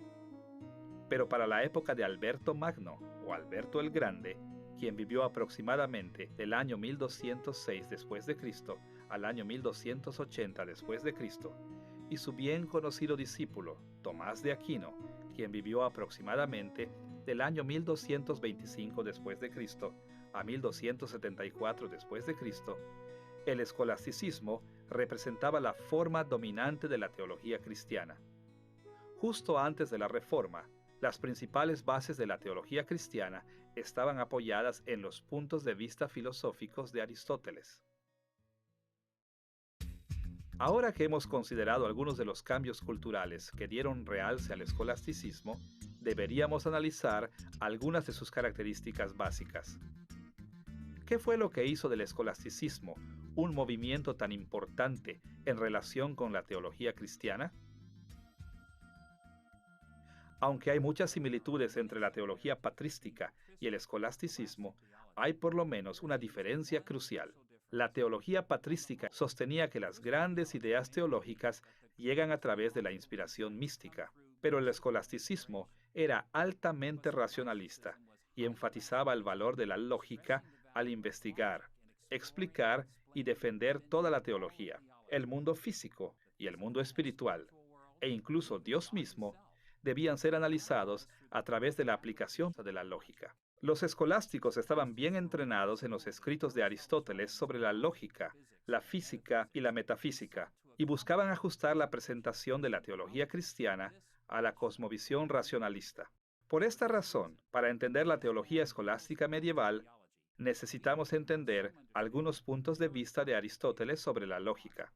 Pero para la época de Alberto Magno o Alberto el Grande, quien vivió aproximadamente del año 1206 después de Cristo al año 1280 después de Cristo, y su bien conocido discípulo Tomás de Aquino, quien vivió aproximadamente del año 1225 después de Cristo a 1274 después de Cristo, el escolasticismo representaba la forma dominante de la teología cristiana. Justo antes de la Reforma, las principales bases de la teología cristiana estaban apoyadas en los puntos de vista filosóficos de Aristóteles. Ahora que hemos considerado algunos de los cambios culturales que dieron realce al escolasticismo, deberíamos analizar algunas de sus características básicas. ¿Qué fue lo que hizo del escolasticismo un movimiento tan importante en relación con la teología cristiana? Aunque hay muchas similitudes entre la teología patrística y el escolasticismo, hay por lo menos una diferencia crucial. La teología patrística sostenía que las grandes ideas teológicas llegan a través de la inspiración mística, pero el escolasticismo era altamente racionalista y enfatizaba el valor de la lógica al investigar, explicar y defender toda la teología, el mundo físico y el mundo espiritual, e incluso Dios mismo, debían ser analizados a través de la aplicación de la lógica. Los escolásticos estaban bien entrenados en los escritos de Aristóteles sobre la lógica, la física y la metafísica, y buscaban ajustar la presentación de la teología cristiana a la cosmovisión racionalista. Por esta razón, para entender la teología escolástica medieval, necesitamos entender algunos puntos de vista de Aristóteles sobre la lógica.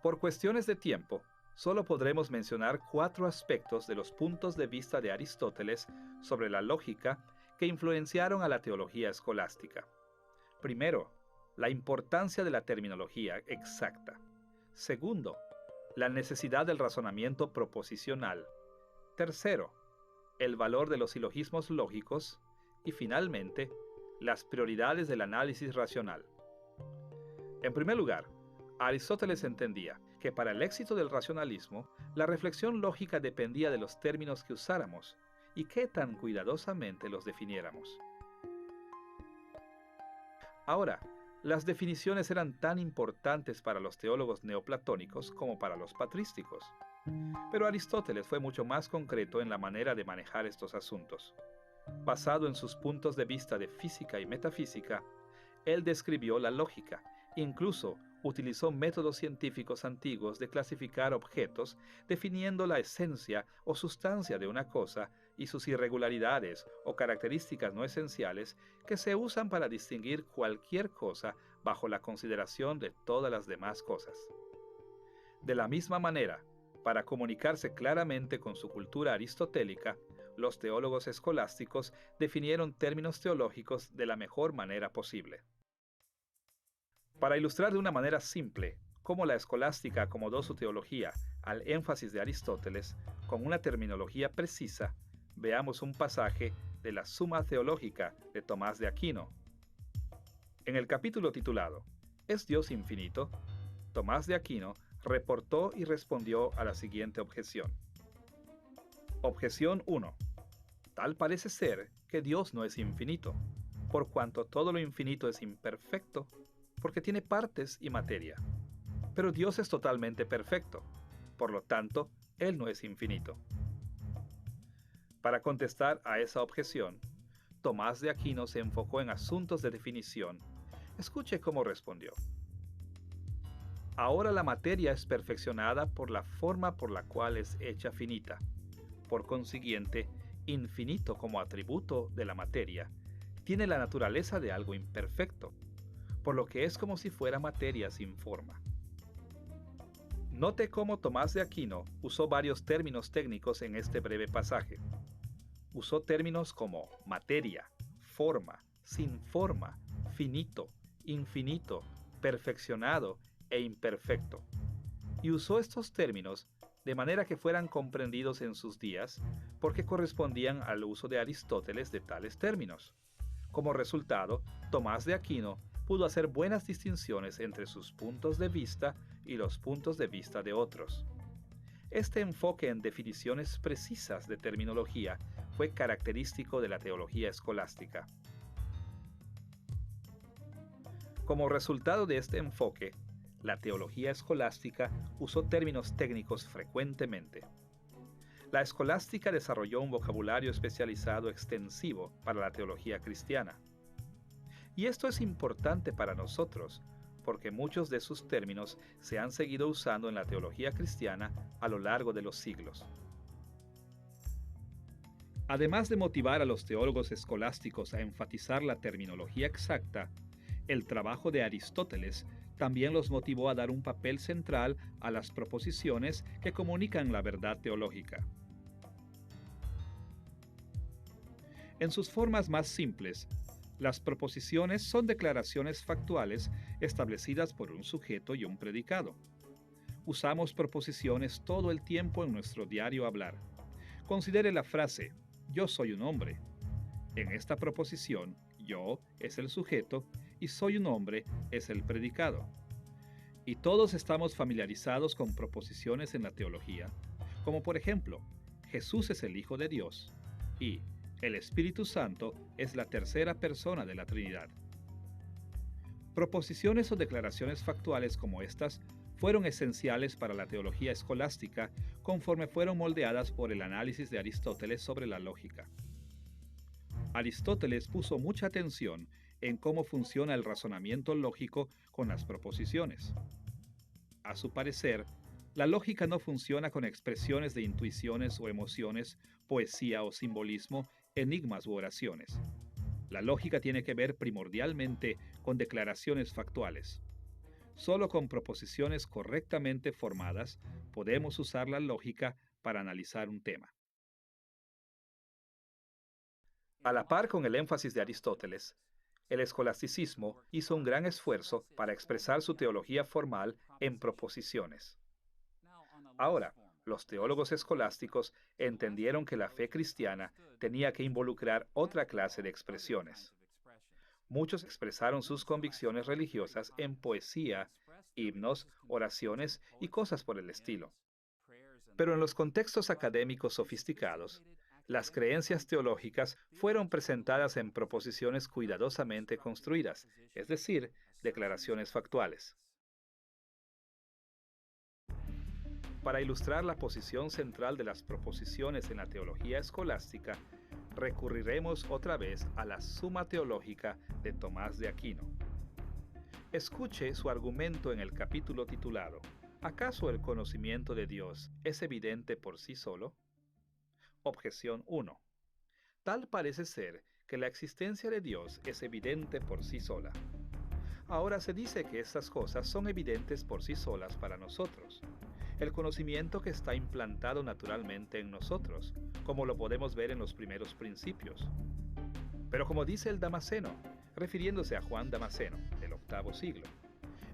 Por cuestiones de tiempo, solo podremos mencionar 4 aspectos de los puntos de vista de Aristóteles sobre la lógica que influenciaron a la teología escolástica. Primero, la importancia de la terminología exacta. Segundo, la necesidad del razonamiento proposicional. Tercero, el valor de los silogismos lógicos. Y finalmente, las prioridades del análisis racional. En primer lugar, Aristóteles entendía que para el éxito del racionalismo, la reflexión lógica dependía de los términos que usáramos y qué tan cuidadosamente los definiéramos. Ahora, las definiciones eran tan importantes para los teólogos neoplatónicos como para los patrísticos. Pero Aristóteles fue mucho más concreto en la manera de manejar estos asuntos. Basado en sus puntos de vista de física y metafísica, él describió la lógica. Incluso utilizó métodos científicos antiguos de clasificar objetos, definiendo la esencia o sustancia de una cosa y sus irregularidades o características no esenciales que se usan para distinguir cualquier cosa bajo la consideración de todas las demás cosas. De la misma manera, para comunicarse claramente con su cultura aristotélica, los teólogos escolásticos definieron términos teológicos de la mejor manera posible. Para ilustrar de una manera simple cómo la escolástica acomodó su teología al énfasis de Aristóteles con una terminología precisa, veamos un pasaje de la Suma Theologica de Tomás de Aquino. En el capítulo titulado ¿Es Dios infinito?, Tomás de Aquino reportó y respondió a la siguiente objeción. Objeción 1. Tal parece ser que Dios no es infinito, por cuanto todo lo infinito es imperfecto, porque tiene partes y materia. Pero Dios es totalmente perfecto, por lo tanto, Él no es infinito. Para contestar a esa objeción, Tomás de Aquino se enfocó en asuntos de definición. Escuche cómo respondió. Ahora la materia es perfeccionada por la forma por la cual es hecha finita. Por consiguiente, infinito como atributo de la materia, tiene la naturaleza de algo imperfecto, por lo que es como si fuera materia sin forma. Note cómo Tomás de Aquino usó varios términos técnicos en este breve pasaje. Usó términos como materia, forma, sin forma, finito, infinito, perfeccionado e imperfecto. Y usó estos términos de manera que fueran comprendidos en sus días, porque correspondían al uso de Aristóteles de tales términos. Como resultado, Tomás de Aquino pudo hacer buenas distinciones entre sus puntos de vista y los puntos de vista de otros. Este enfoque en definiciones precisas de terminología fue característico de la teología escolástica. Como resultado de este enfoque, la teología escolástica usó términos técnicos frecuentemente. La escolástica desarrolló un vocabulario especializado extensivo para la teología cristiana. Y esto es importante para nosotros, porque muchos de sus términos se han seguido usando en la teología cristiana a lo largo de los siglos. Además de motivar a los teólogos escolásticos a enfatizar la terminología exacta, el trabajo de Aristóteles también los motivó a dar un papel central a las proposiciones que comunican la verdad teológica. En sus formas más simples, las proposiciones son declaraciones factuales establecidas por un sujeto y un predicado. Usamos proposiciones todo el tiempo en nuestro diario hablar. Considere la frase, yo soy un hombre. En esta proposición, yo es el sujeto y soy un hombre es el predicado. Y todos estamos familiarizados con proposiciones en la teología, como por ejemplo, Jesús es el Hijo de Dios y el Espíritu Santo es la tercera persona de la Trinidad. Proposiciones o declaraciones factuales como estas fueron esenciales para la teología escolástica conforme fueron moldeadas por el análisis de Aristóteles sobre la lógica. Aristóteles puso mucha atención en cómo funciona el razonamiento lógico con las proposiciones. A su parecer, la lógica no funciona con expresiones de intuiciones o emociones, poesía o simbolismo, enigmas u oraciones. La lógica tiene que ver primordialmente con declaraciones factuales. Solo con proposiciones correctamente formadas podemos usar la lógica para analizar un tema. A la par con el énfasis de Aristóteles, el escolasticismo hizo un gran esfuerzo para expresar su teología formal en proposiciones. Ahora, los teólogos escolásticos entendieron que la fe cristiana tenía que involucrar otra clase de expresiones. Muchos expresaron sus convicciones religiosas en poesía, himnos, oraciones y cosas por el estilo. Pero en los contextos académicos sofisticados, las creencias teológicas fueron presentadas en proposiciones cuidadosamente construidas, es decir, declaraciones factuales. Para ilustrar la posición central de las proposiciones en la teología escolástica, recurriremos otra vez a la Suma Teológica de Tomás de Aquino. Escuche su argumento en el capítulo titulado ¿Acaso el conocimiento de Dios es evidente por sí solo? Objeción 1. Tal parece ser que la existencia de Dios es evidente por sí sola. Ahora se dice que estas cosas son evidentes por sí solas para nosotros. El conocimiento que está implantado naturalmente en nosotros, como lo podemos ver en los primeros principios. Pero como dice el Damasceno, refiriéndose a Juan Damasceno, del octavo siglo,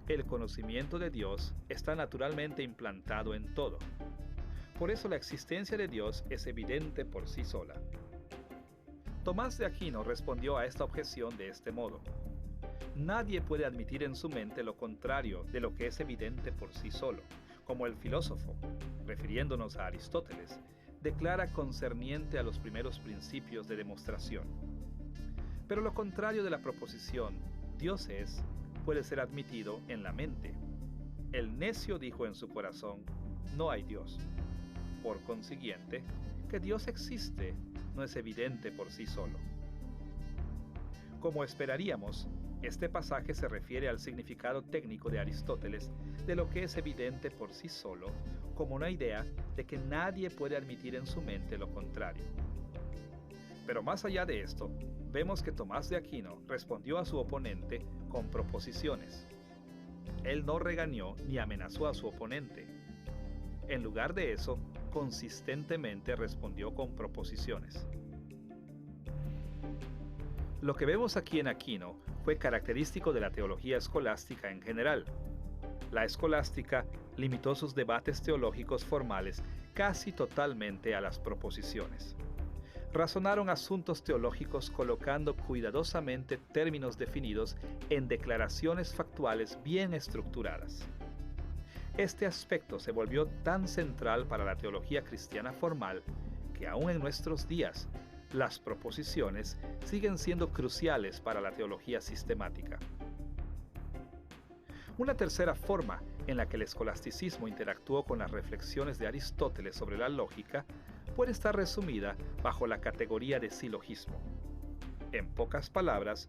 el conocimiento de Dios está naturalmente implantado en todo. Por eso la existencia de Dios es evidente por sí sola. Tomás de Aquino respondió a esta objeción de este modo. Nadie puede admitir en su mente lo contrario de lo que es evidente por sí solo, como el filósofo, refiriéndonos a Aristóteles, declara concerniente a los primeros principios de demostración. Pero lo contrario de la proposición, Dios es, puede ser admitido en la mente. El necio dijo en su corazón, no hay Dios. Por consiguiente, que Dios existe no es evidente por sí solo. Como esperaríamos, este pasaje se refiere al significado técnico de Aristóteles de lo que es evidente por sí solo, como una idea de que nadie puede admitir en su mente lo contrario. Pero más allá de esto, vemos que Tomás de Aquino respondió a su oponente con proposiciones. Él no regañó ni amenazó a su oponente. En lugar de eso, consistentemente respondió con proposiciones. Lo que vemos aquí en Aquino fue característico de la teología escolástica en general. La escolástica limitó sus debates teológicos formales casi totalmente a las proposiciones. Razonaron asuntos teológicos colocando cuidadosamente términos definidos en declaraciones factuales bien estructuradas. Este aspecto se volvió tan central para la teología cristiana formal que aún en nuestros días, las proposiciones siguen siendo cruciales para la teología sistemática. Una tercera forma en la que el escolasticismo interactuó con las reflexiones de Aristóteles sobre la lógica puede estar resumida bajo la categoría de silogismo. En pocas palabras,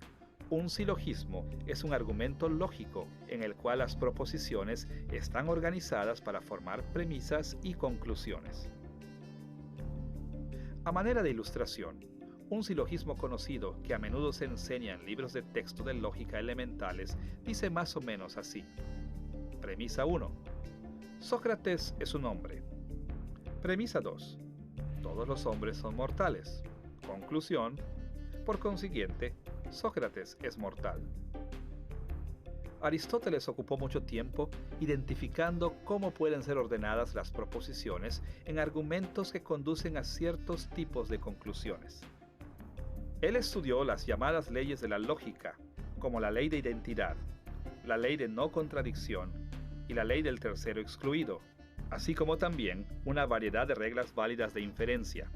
un silogismo es un argumento lógico en el cual las proposiciones están organizadas para formar premisas y conclusiones. A manera de ilustración, un silogismo conocido que a menudo se enseña en libros de texto de lógica elementales dice más o menos así. Premisa 1. Sócrates es un hombre. Premisa 2. Todos los hombres son mortales. Conclusión. Por consiguiente, Sócrates es mortal. Aristóteles ocupó mucho tiempo identificando cómo pueden ser ordenadas las proposiciones en argumentos que conducen a ciertos tipos de conclusiones. Él estudió las llamadas leyes de la lógica, como la ley de identidad, la ley de no contradicción y la ley del tercero excluido, así como también una variedad de reglas válidas de inferencia,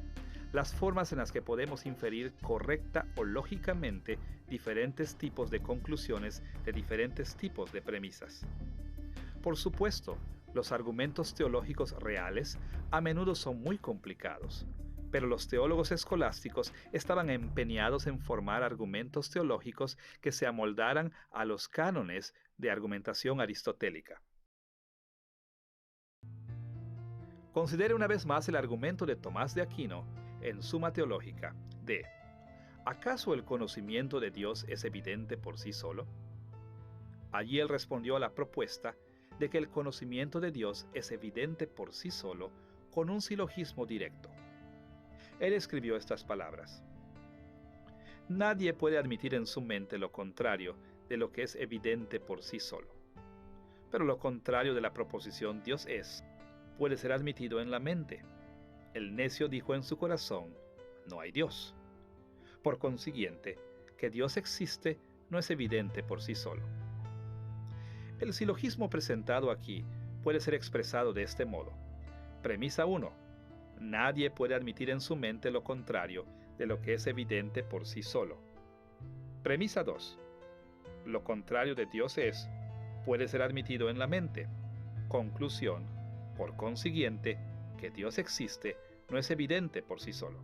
las formas en las que podemos inferir correcta o lógicamente diferentes tipos de conclusiones de diferentes tipos de premisas. Por supuesto, los argumentos teológicos reales a menudo son muy complicados, pero los teólogos escolásticos estaban empeñados en formar argumentos teológicos que se amoldaran a los cánones de argumentación aristotélica. Considere una vez más el argumento de Tomás de Aquino en Suma Teológica de ¿acaso el conocimiento de Dios es evidente por sí solo? Allí él respondió a la propuesta de que el conocimiento de Dios es evidente por sí solo con un silogismo directo. Él escribió estas palabras: nadie puede admitir en su mente lo contrario de lo que es evidente por sí solo. Pero lo contrario de la proposición Dios es, puede ser admitido en la mente. El necio dijo en su corazón, no hay Dios. Por consiguiente, que Dios existe no es evidente por sí solo. El silogismo presentado aquí puede ser expresado de este modo. Premisa 1. Nadie puede admitir en su mente lo contrario de lo que es evidente por sí solo. Premisa 2. Lo contrario de Dios es, puede ser admitido en la mente. Conclusión. Por consiguiente, que Dios existe no es evidente por sí solo.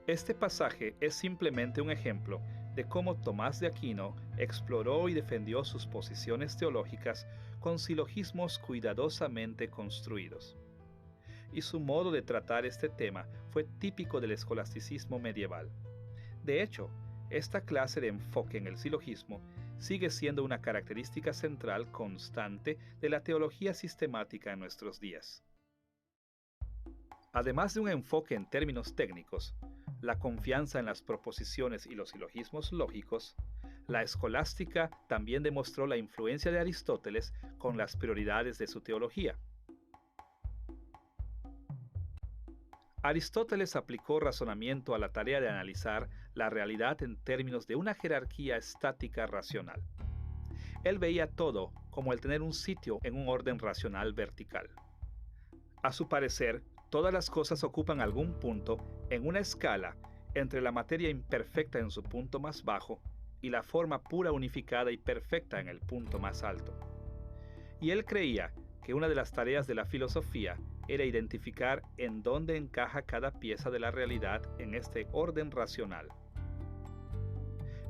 Este pasaje es simplemente un ejemplo de cómo Tomás de Aquino exploró y defendió sus posiciones teológicas con silogismos cuidadosamente construidos. Y su modo de tratar este tema fue típico del escolasticismo medieval. De hecho, esta clase de enfoque en el silogismo sigue siendo una característica central constante de la teología sistemática en nuestros días. Además de un enfoque en términos técnicos, la confianza en las proposiciones y los silogismos lógicos, la escolástica también demostró la influencia de Aristóteles con las prioridades de su teología. Aristóteles aplicó razonamiento a la tarea de analizar la realidad en términos de una jerarquía estática racional. Él veía todo como el tener un sitio en un orden racional vertical. A su parecer, todas las cosas ocupan algún punto en una escala entre la materia imperfecta en su punto más bajo y la forma pura unificada y perfecta en el punto más alto. Y él creía que una de las tareas de la filosofía era identificar en dónde encaja cada pieza de la realidad en este orden racional.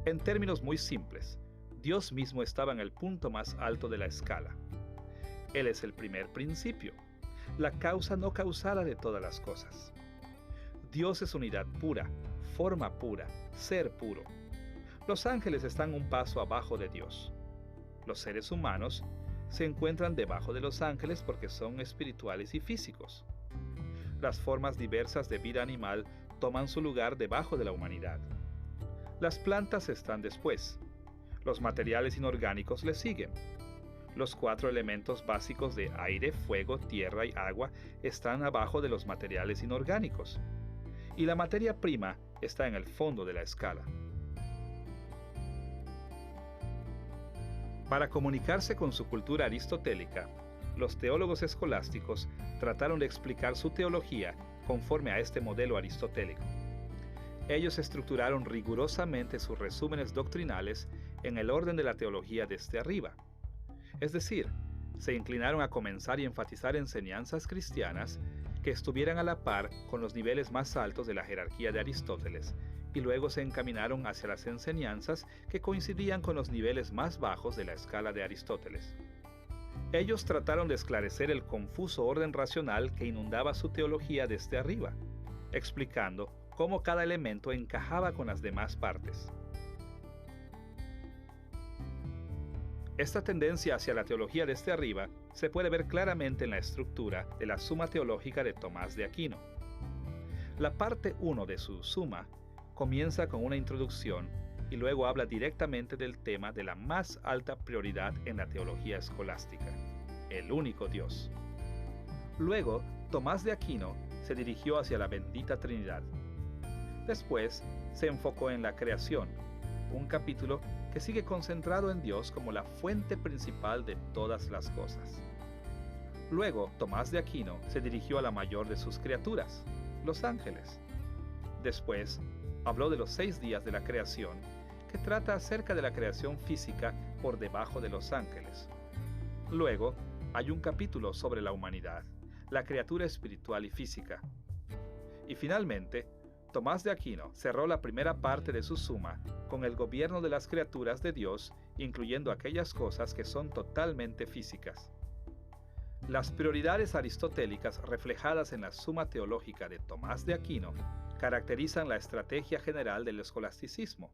En términos muy simples, Dios mismo estaba en el punto más alto de la escala. Él es el primer principio, la causa no causada de todas las cosas. Dios es unidad pura, forma pura, ser puro. Los ángeles están un paso abajo de Dios. Los seres humanos se encuentran debajo de los ángeles porque son espirituales y físicos. Las formas diversas de vida animal toman su lugar debajo de la humanidad. Las plantas están después. Los materiales inorgánicos le siguen. Los 4 elementos básicos de aire, fuego, tierra y agua están abajo de los materiales inorgánicos. Y la materia prima está en el fondo de la escala. Para comunicarse con su cultura aristotélica, los teólogos escolásticos trataron de explicar su teología conforme a este modelo aristotélico. Ellos estructuraron rigurosamente sus resúmenes doctrinales en el orden de la teología desde arriba. Es decir, se inclinaron a comenzar y enfatizar enseñanzas cristianas que estuvieran a la par con los niveles más altos de la jerarquía de Aristóteles, y luego se encaminaron hacia las enseñanzas que coincidían con los niveles más bajos de la escala de Aristóteles. Ellos trataron de esclarecer el confuso orden racional que inundaba su teología desde arriba, explicando cómo cada elemento encajaba con las demás partes. Esta tendencia hacia la teología desde arriba se puede ver claramente en la estructura de la Suma Teológica de Tomás de Aquino. La parte 1 de su Suma comienza con una introducción y luego habla directamente del tema de la más alta prioridad en la teología escolástica, el único Dios. Luego, Tomás de Aquino se dirigió hacia la bendita Trinidad. Después, se enfocó en la creación, un capítulo que sigue concentrado en Dios como la fuente principal de todas las cosas. Luego, Tomás de Aquino se dirigió a la mayor de sus criaturas, los ángeles. Después, habló de los 6 días de la creación, que trata acerca de la creación física por debajo de los ángeles. Luego, hay un capítulo sobre la humanidad, la criatura espiritual y física. Y finalmente, Tomás de Aquino cerró la primera parte de su suma con el gobierno de las criaturas de Dios, incluyendo aquellas cosas que son totalmente físicas. Las prioridades aristotélicas reflejadas en la Suma Teológica de Tomás de Aquino caracterizan la estrategia general del escolasticismo,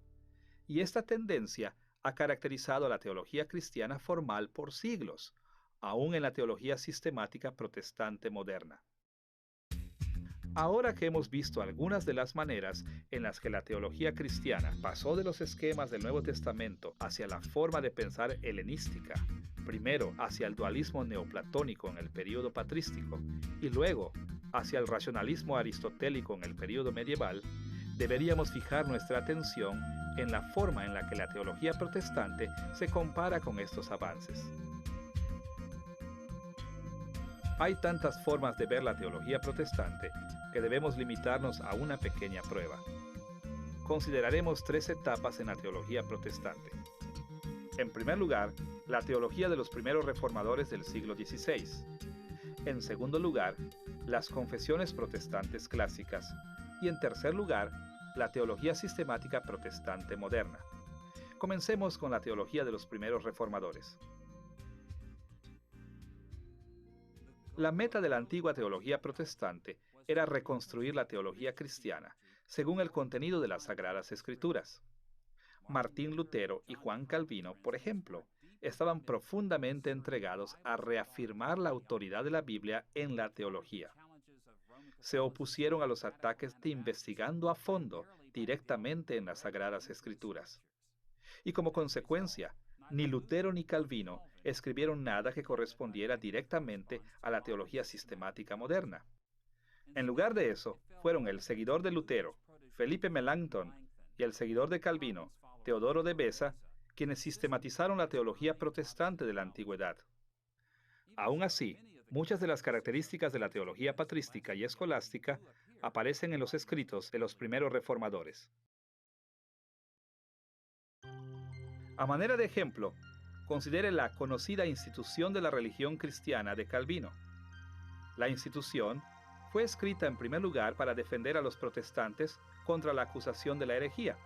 y esta tendencia ha caracterizado a la teología cristiana formal por siglos, aún en la teología sistemática protestante moderna. Ahora que hemos visto algunas de las maneras en las que la teología cristiana pasó de los esquemas del Nuevo Testamento hacia la forma de pensar helenística, primero hacia el dualismo neoplatónico en el período patrístico y luego hacia el racionalismo aristotélico en el período medieval, deberíamos fijar nuestra atención en la forma en la que la teología protestante se compara con estos avances. Hay tantas formas de ver la teología protestante que debemos limitarnos a una pequeña prueba. Consideraremos 3 etapas en la teología protestante. En primer lugar, la teología de los primeros reformadores del siglo XVI. En segundo lugar, las confesiones protestantes clásicas. Y en tercer lugar, la teología sistemática protestante moderna. Comencemos con la teología de los primeros reformadores. La meta de la antigua teología protestante era reconstruir la teología cristiana según el contenido de las Sagradas Escrituras. Martín Lutero y Juan Calvino, por ejemplo, estaban profundamente entregados a reafirmar la autoridad de la Biblia en la teología. Se opusieron a los ataques de investigando a fondo directamente en las Sagradas Escrituras. Y como consecuencia, ni Lutero ni Calvino escribieron nada que correspondiera directamente a la teología sistemática moderna. En lugar de eso, fueron el seguidor de Lutero, Felipe Melanchthon, y el seguidor de Calvino, Teodoro de Beza, quienes sistematizaron la teología protestante de la antigüedad. Aún así, muchas de las características de la teología patrística y escolástica aparecen en los escritos de los primeros reformadores. A manera de ejemplo, considere la conocida Institución de la Religión Cristiana de Calvino. La institución fue escrita en primer lugar para defender a los protestantes contra la acusación de la herejía.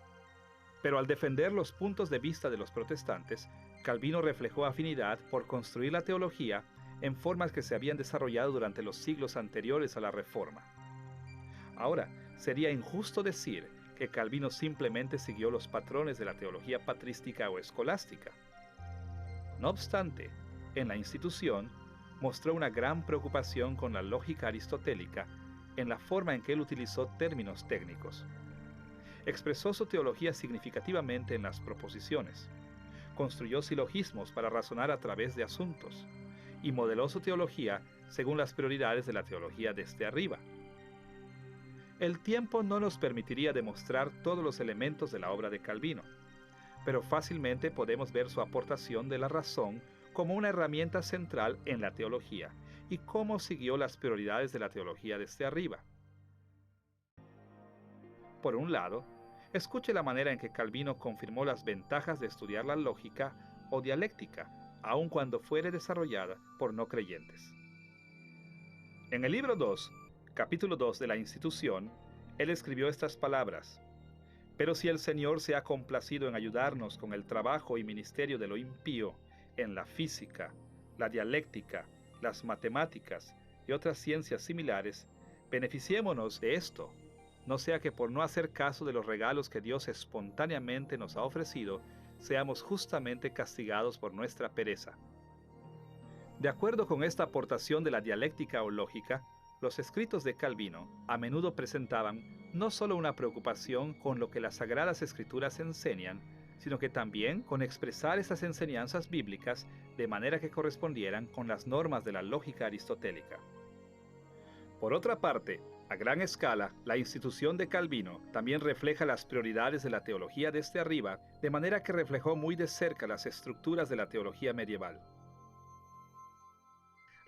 Pero al defender los puntos de vista de los protestantes, Calvino reflejó afinidad por construir la teología en formas que se habían desarrollado durante los siglos anteriores a la Reforma. Ahora, sería injusto decir que Calvino simplemente siguió los patrones de la teología patrística o escolástica. No obstante, en la institución, mostró una gran preocupación con la lógica aristotélica en la forma en que él utilizó términos técnicos. Expresó su teología significativamente en las proposiciones, construyó silogismos para razonar a través de asuntos, y modeló su teología según las prioridades de la teología desde arriba. El tiempo no nos permitiría demostrar todos los elementos de la obra de Calvino, pero fácilmente podemos ver su aportación de la razón como una herramienta central en la teología y cómo siguió las prioridades de la teología desde arriba. Por un lado, escuche la manera en que Calvino confirmó las ventajas de estudiar la lógica o dialéctica, aun cuando fuere desarrollada por no creyentes. En el libro 2, capítulo 2 de la Institución, él escribió estas palabras: «Pero si el Señor se ha complacido en ayudarnos con el trabajo y ministerio de lo impío, en la física, la dialéctica, las matemáticas y otras ciencias similares, beneficiémonos de esto, no sea que por no hacer caso de los regalos que Dios espontáneamente nos ha ofrecido, seamos justamente castigados por nuestra pereza». De acuerdo con esta aportación de la dialéctica o lógica, los escritos de Calvino a menudo presentaban no solo una preocupación con lo que las Sagradas Escrituras enseñan, sino que también con expresar esas enseñanzas bíblicas de manera que correspondieran con las normas de la lógica aristotélica. Por otra parte, a gran escala, la institución de Calvino también refleja las prioridades de la teología desde arriba, de manera que reflejó muy de cerca las estructuras de la teología medieval.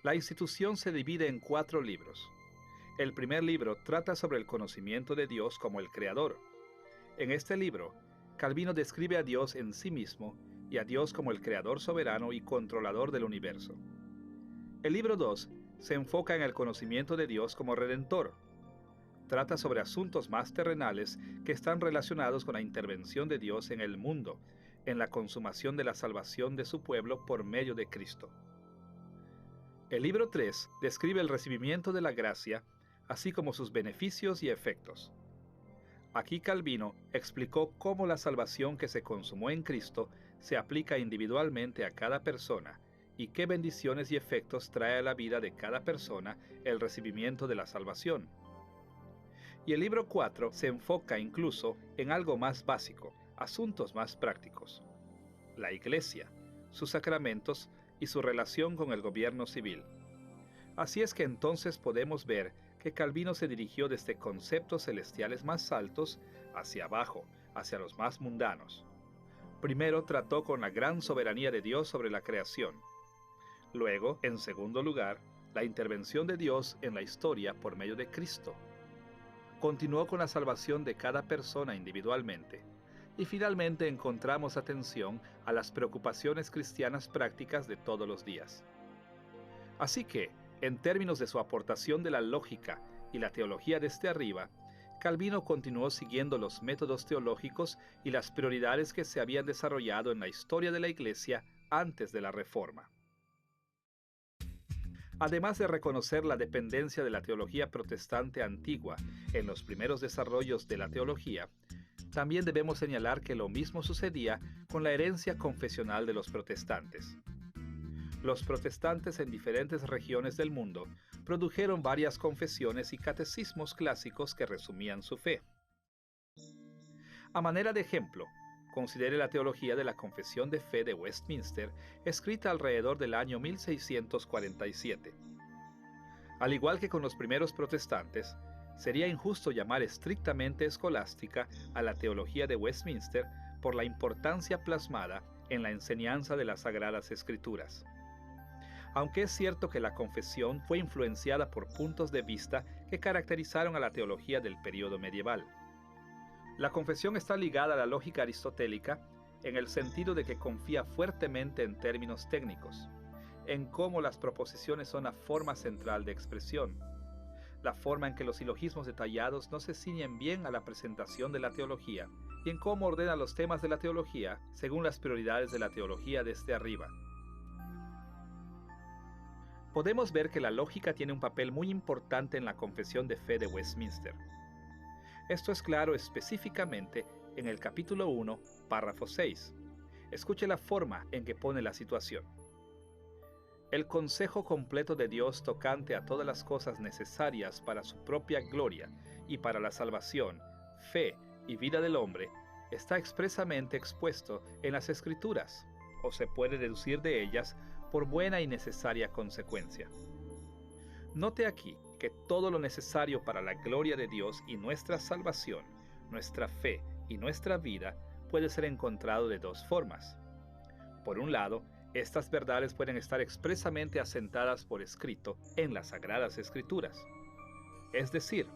La institución se divide en 4 libros. El primer libro trata sobre el conocimiento de Dios como el Creador. En este libro, Calvino describe a Dios en sí mismo y a Dios como el Creador soberano y controlador del universo. El libro 2 se enfoca en el conocimiento de Dios como Redentor. Trata sobre asuntos más terrenales que están relacionados con la intervención de Dios en el mundo, en la consumación de la salvación de su pueblo por medio de Cristo. El libro 3 describe el recibimiento de la gracia, así como sus beneficios y efectos. Aquí Calvino explicó cómo la salvación que se consumó en Cristo se aplica individualmente a cada persona y qué bendiciones y efectos trae a la vida de cada persona el recibimiento de la salvación. Y el libro 4 se enfoca incluso en algo más básico, asuntos más prácticos: la Iglesia, sus sacramentos y su relación con el gobierno civil. Así es que entonces podemos ver que Calvino se dirigió desde conceptos celestiales más altos hacia abajo, hacia los más mundanos. Primero trató con la gran soberanía de Dios sobre la creación. Luego, en segundo lugar, la intervención de Dios en la historia por medio de Cristo. Continuó con la salvación de cada persona individualmente. Y finalmente encontramos atención a las preocupaciones cristianas prácticas de todos los días. Así que, en términos de su aportación de la lógica y la teología desde arriba, Calvino continuó siguiendo los métodos teológicos y las prioridades que se habían desarrollado en la historia de la Iglesia antes de la Reforma. Además de reconocer la dependencia de la teología protestante antigua en los primeros desarrollos de la teología, también debemos señalar que lo mismo sucedía con la herencia confesional de los protestantes. Los protestantes en diferentes regiones del mundo produjeron varias confesiones y catecismos clásicos que resumían su fe. A manera de ejemplo, considere la teología de la Confesión de Fe de Westminster, escrita alrededor del año 1647. Al igual que con los primeros protestantes, sería injusto llamar estrictamente escolástica a la teología de Westminster por la importancia plasmada en la enseñanza de las Sagradas Escrituras. Aunque es cierto que la confesión fue influenciada por puntos de vista que caracterizaron a la teología del período medieval. La confesión está ligada a la lógica aristotélica en el sentido de que confía fuertemente en términos técnicos, en cómo las proposiciones son la forma central de expresión, la forma en que los silogismos detallados no se ciñen bien a la presentación de la teología y en cómo ordena los temas de la teología según las prioridades de la teología desde arriba. Podemos ver que la lógica tiene un papel muy importante en la Confesión de Fe de Westminster. Esto es claro específicamente en el capítulo 1, párrafo 6. Escuche la forma en que pone la situación. El consejo completo de Dios tocante a todas las cosas necesarias para su propia gloria y para la salvación, fe y vida del hombre está expresamente expuesto en las Escrituras, o se puede deducir de ellas por buena y necesaria consecuencia. Note aquí que todo lo necesario para la gloria de Dios y nuestra salvación, nuestra fe y nuestra vida puede ser encontrado de 2 formas. Por un lado, estas verdades pueden estar expresamente asentadas por escrito en las Sagradas Escrituras. Es decir,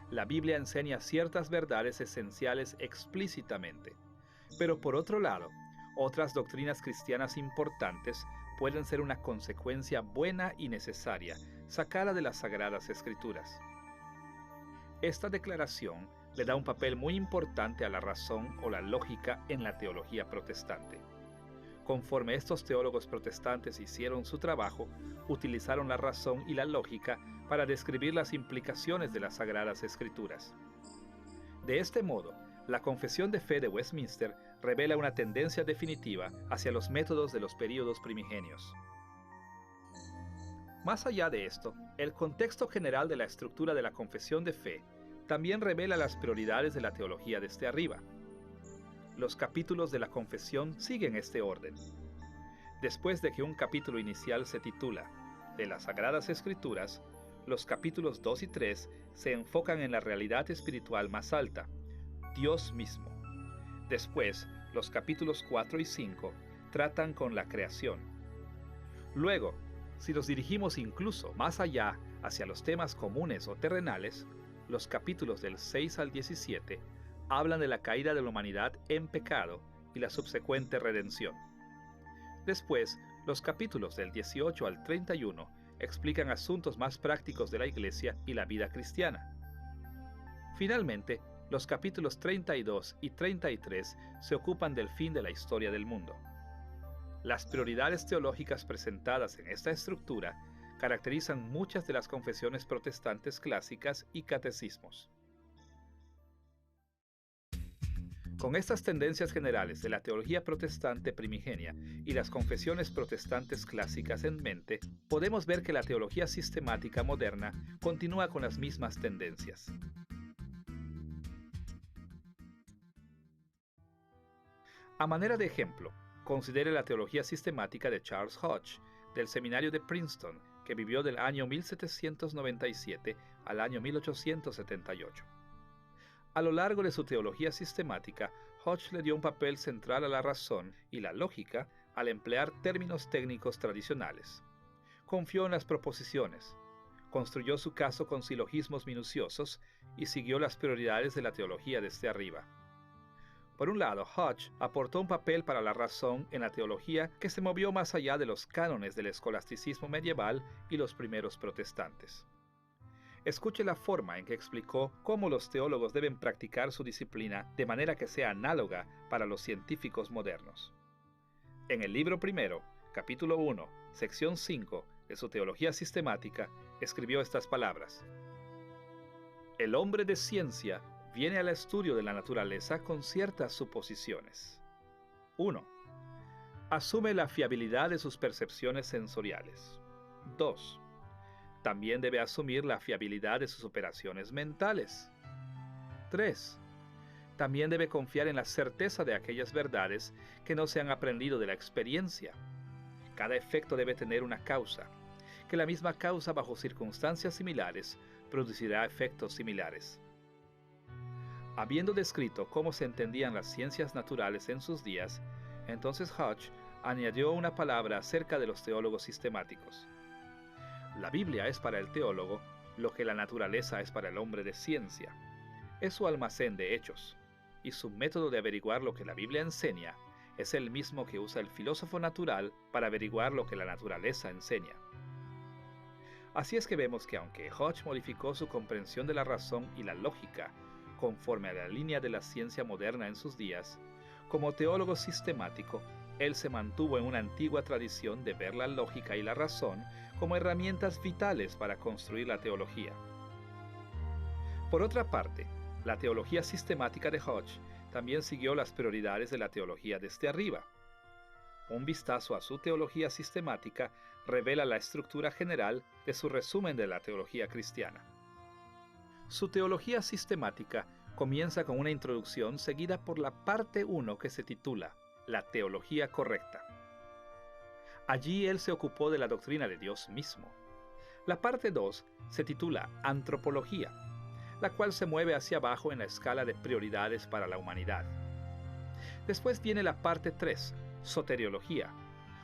la Biblia enseña ciertas verdades esenciales explícitamente. Pero por otro lado, otras doctrinas cristianas importantes pueden ser una consecuencia buena y necesaria, sacada de las Sagradas Escrituras. Esta declaración le da un papel muy importante a la razón o la lógica en la teología protestante. Conforme estos teólogos protestantes hicieron su trabajo, utilizaron la razón y la lógica para describir las implicaciones de las Sagradas Escrituras. De este modo, la Confesión de Fe de Westminster revela una tendencia definitiva hacia los métodos de los períodos primigenios. Más allá de esto, el contexto general de la estructura de la Confesión de Fe también revela las prioridades de la teología desde arriba. Los capítulos de la confesión siguen este orden. Después de que un capítulo inicial se titula de las Sagradas Escrituras, los capítulos 2 y 3 se enfocan en la realidad espiritual más alta, Dios mismo. Después, los capítulos 4 y 5 tratan con la creación. Luego, si nos dirigimos incluso más allá hacia los temas comunes o terrenales, los capítulos del 6 al 17 hablan de la caída de la humanidad en pecado y la subsecuente redención. Después, los capítulos del 18 al 31 explican asuntos más prácticos de la Iglesia y la vida cristiana. Finalmente, los capítulos 32 y 33 se ocupan del fin de la historia del mundo. Las prioridades teológicas presentadas en esta estructura caracterizan muchas de las confesiones protestantes clásicas y catecismos. Con estas tendencias generales de la teología protestante primigenia y las confesiones protestantes clásicas en mente, podemos ver que la teología sistemática moderna continúa con las mismas tendencias. A manera de ejemplo, considere la teología sistemática de Charles Hodge, del seminario de Princeton, que vivió del año 1797 al año 1878. A lo largo de su teología sistemática, Hodge le dio un papel central a la razón y la lógica al emplear términos técnicos tradicionales. Confió en las proposiciones, construyó su caso con silogismos minuciosos y siguió las prioridades de la teología desde arriba. Por un lado, Hodge aportó un papel para la razón en la teología que se movió más allá de los cánones del escolasticismo medieval y los primeros protestantes. Escuche la forma en que explicó cómo los teólogos deben practicar su disciplina de manera que sea análoga para los científicos modernos. En el libro primero, capítulo 1, sección 5 de su teología sistemática, escribió estas palabras: El hombre de ciencia viene al estudio de la naturaleza con ciertas suposiciones. 1. Asume la fiabilidad de sus percepciones sensoriales. 2. También debe asumir la fiabilidad de sus operaciones mentales. 3. También debe confiar en la certeza de aquellas verdades que no se han aprendido de la experiencia. Cada efecto debe tener una causa, que la misma causa bajo circunstancias similares producirá efectos similares. Habiendo descrito cómo se entendían las ciencias naturales en sus días, entonces Hodge añadió una palabra acerca de los teólogos sistemáticos. La Biblia es para el teólogo lo que la naturaleza es para el hombre de ciencia. Es su almacén de hechos, y su método de averiguar lo que la Biblia enseña es el mismo que usa el filósofo natural para averiguar lo que la naturaleza enseña. Así es que vemos que aunque Hodge modificó su comprensión de la razón y la lógica conforme a la línea de la ciencia moderna en sus días, como teólogo sistemático, él se mantuvo en una antigua tradición de ver la lógica y la razón como herramientas vitales para construir la teología. Por otra parte, la teología sistemática de Hodge también siguió las prioridades de la teología desde arriba. Un vistazo a su teología sistemática revela la estructura general de su resumen de la teología cristiana. Su teología sistemática comienza con una introducción seguida por la parte 1 que se titula La teología correcta. Allí él se ocupó de la doctrina de Dios mismo. La parte 2 se titula Antropología, la cual se mueve hacia abajo en la escala de prioridades para la humanidad. Después viene la parte 3, Soteriología,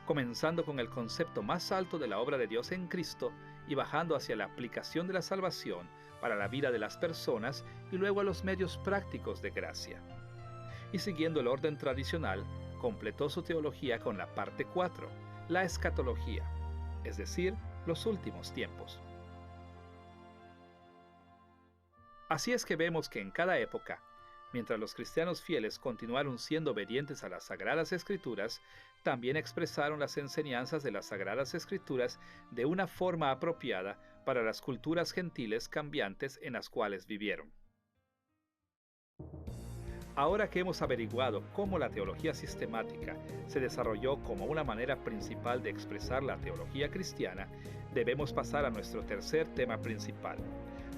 comenzando con el concepto más alto de la obra de Dios en Cristo y bajando hacia la aplicación de la salvación para la vida de las personas y luego a los medios prácticos de gracia. Y siguiendo el orden tradicional, completó su teología con la parte 4, la escatología, es decir, los últimos tiempos. Así es que vemos que en cada época, mientras los cristianos fieles continuaron siendo obedientes a las Sagradas Escrituras, también expresaron las enseñanzas de las Sagradas Escrituras de una forma apropiada para las culturas gentiles cambiantes en las cuales vivieron. Ahora que hemos averiguado cómo la teología sistemática se desarrolló como una manera principal de expresar la teología cristiana, debemos pasar a nuestro tercer tema principal,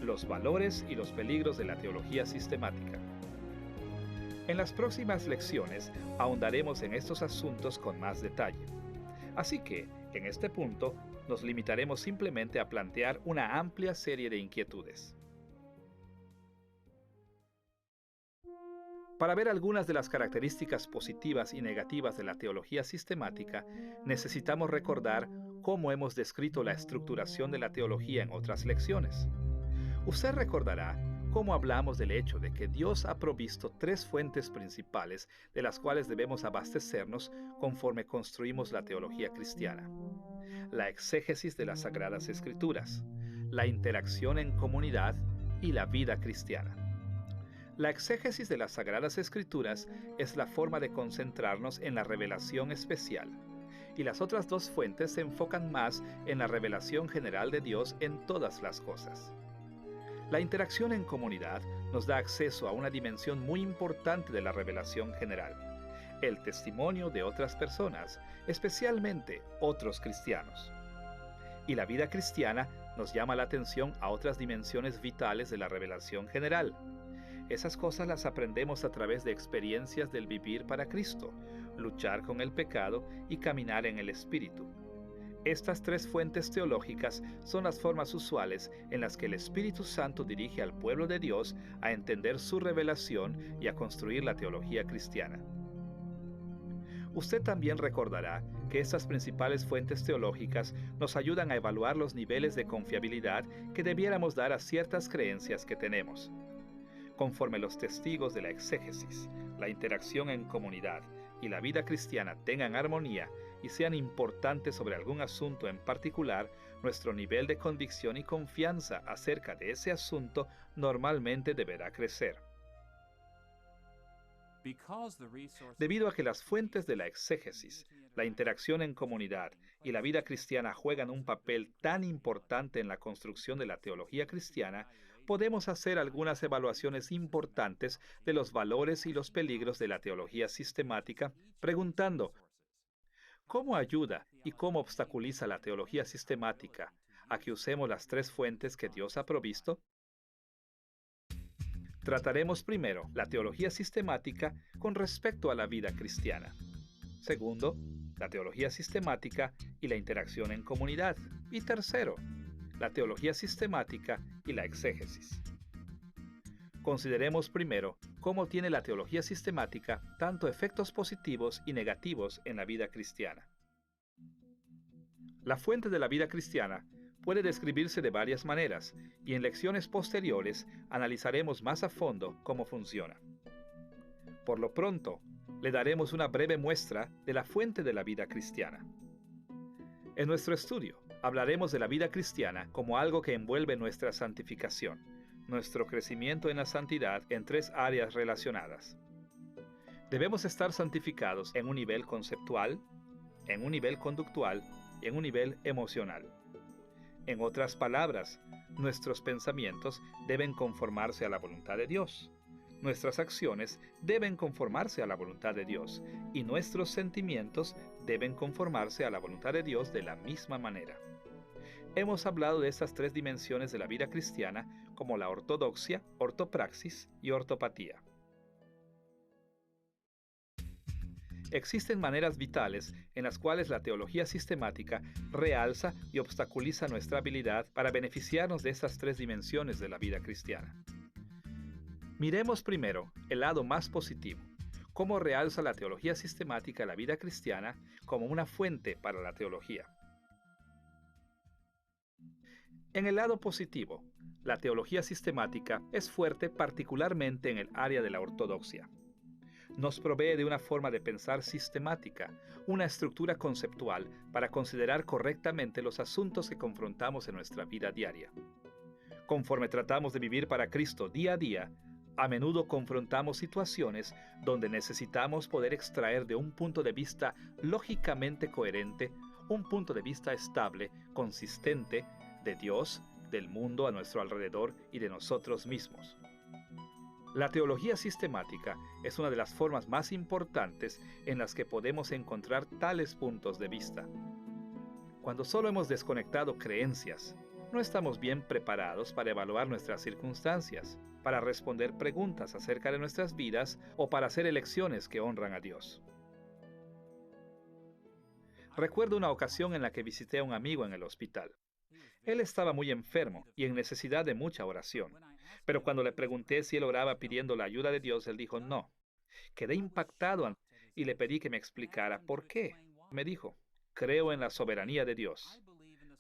los valores y los peligros de la teología sistemática. En las próximas lecciones ahondaremos en estos asuntos con más detalle. Así que, en este punto, nos limitaremos simplemente a plantear una amplia serie de inquietudes. Para ver algunas de las características positivas y negativas de la teología sistemática, necesitamos recordar cómo hemos descrito la estructuración de la teología en otras lecciones. Usted recordará cómo hablamos del hecho de que Dios ha provisto tres fuentes principales de las cuales debemos abastecernos conforme construimos la teología cristiana: la exégesis de las Sagradas Escrituras, la interacción en comunidad y la vida cristiana. La exégesis de las Sagradas Escrituras es la forma de concentrarnos en la revelación especial, y las otras dos fuentes se enfocan más en la revelación general de Dios en todas las cosas. La interacción en comunidad nos da acceso a una dimensión muy importante de la revelación general: el testimonio de otras personas, especialmente otros cristianos. Y la vida cristiana nos llama la atención a otras dimensiones vitales de la revelación general. Esas cosas las aprendemos a través de experiencias del vivir para Cristo, luchar con el pecado y caminar en el Espíritu. Estas tres fuentes teológicas son las formas usuales en las que el Espíritu Santo dirige al pueblo de Dios a entender su revelación y a construir la teología cristiana. Usted también recordará que estas principales fuentes teológicas nos ayudan a evaluar los niveles de confiabilidad que debiéramos dar a ciertas creencias que tenemos. Conforme los testigos de la exégesis, la interacción en comunidad y la vida cristiana tengan armonía y sean importantes sobre algún asunto en particular, nuestro nivel de convicción y confianza acerca de ese asunto normalmente deberá crecer. Debido a que las fuentes de la exégesis, la interacción en comunidad y la vida cristiana juegan un papel tan importante en la construcción de la teología cristiana, podemos hacer algunas evaluaciones importantes de los valores y los peligros de la teología sistemática, preguntando: ¿cómo ayuda y cómo obstaculiza la teología sistemática a que usemos las tres fuentes que Dios ha provisto? Trataremos primero la teología sistemática con respecto a la vida cristiana. Segundo, la teología sistemática y la interacción en comunidad. Y tercero, la teología sistemática y la exégesis. Consideremos primero cómo tiene la teología sistemática tanto efectos positivos y negativos en la vida cristiana. La fuente de la vida cristiana puede describirse de varias maneras, y en lecciones posteriores analizaremos más a fondo cómo funciona. Por lo pronto, le daremos una breve muestra de la fuente de la vida cristiana. En nuestro estudio, hablaremos de la vida cristiana como algo que envuelve nuestra santificación, nuestro crecimiento en la santidad en tres áreas relacionadas. Debemos estar santificados en un nivel conceptual, en un nivel conductual y en un nivel emocional. En otras palabras, nuestros pensamientos deben conformarse a la voluntad de Dios. Nuestras acciones deben conformarse a la voluntad de Dios y nuestros sentimientos deben conformarse a la voluntad de Dios de la misma manera. Hemos hablado de estas tres dimensiones de la vida cristiana como la ortodoxia, ortopraxis y ortopatía. Existen maneras vitales en las cuales la teología sistemática realza y obstaculiza nuestra habilidad para beneficiarnos de estas tres dimensiones de la vida cristiana. Miremos primero el lado más positivo: cómo realza la teología sistemática la vida cristiana como una fuente para la teología. En el lado positivo, la teología sistemática es fuerte particularmente en el área de la ortodoxia. Nos provee de una forma de pensar sistemática, una estructura conceptual para considerar correctamente los asuntos que confrontamos en nuestra vida diaria. Conforme tratamos de vivir para Cristo día a día, a menudo confrontamos situaciones donde necesitamos poder extraer de un punto de vista lógicamente coherente, un punto de vista estable, consistente, de Dios, del mundo a nuestro alrededor y de nosotros mismos. La teología sistemática es una de las formas más importantes en las que podemos encontrar tales puntos de vista. Cuando solo hemos desconectado creencias, No estamos bien preparados para evaluar nuestras circunstancias, para responder preguntas acerca de nuestras vidas o para hacer elecciones que honran a Dios. Recuerdo una ocasión en la que visité a un amigo en el hospital. Él estaba muy enfermo y en necesidad de mucha oración. Pero cuando le pregunté si él oraba pidiendo la ayuda de Dios, él dijo no. Quedé impactado y le pedí que me explicara por qué. Me dijo, creo en la soberanía de Dios.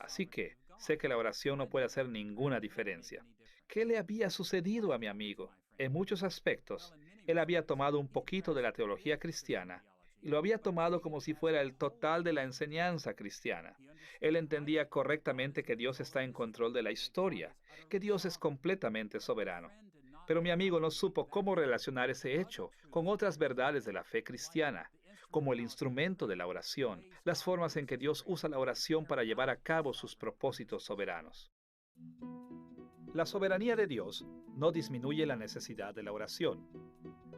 Así que sé que la oración no puede hacer ninguna diferencia. ¿Qué le había sucedido a mi amigo? En muchos aspectos, él había tomado un poquito de la teología cristiana y lo había tomado como si fuera el total de la enseñanza cristiana. Él entendía correctamente que Dios está en control de la historia, que Dios es completamente soberano. Pero mi amigo no supo cómo relacionar ese hecho con otras verdades de la fe cristiana, como el instrumento de la oración, las formas en que Dios usa la oración para llevar a cabo sus propósitos soberanos. La soberanía de Dios no disminuye la necesidad de la oración.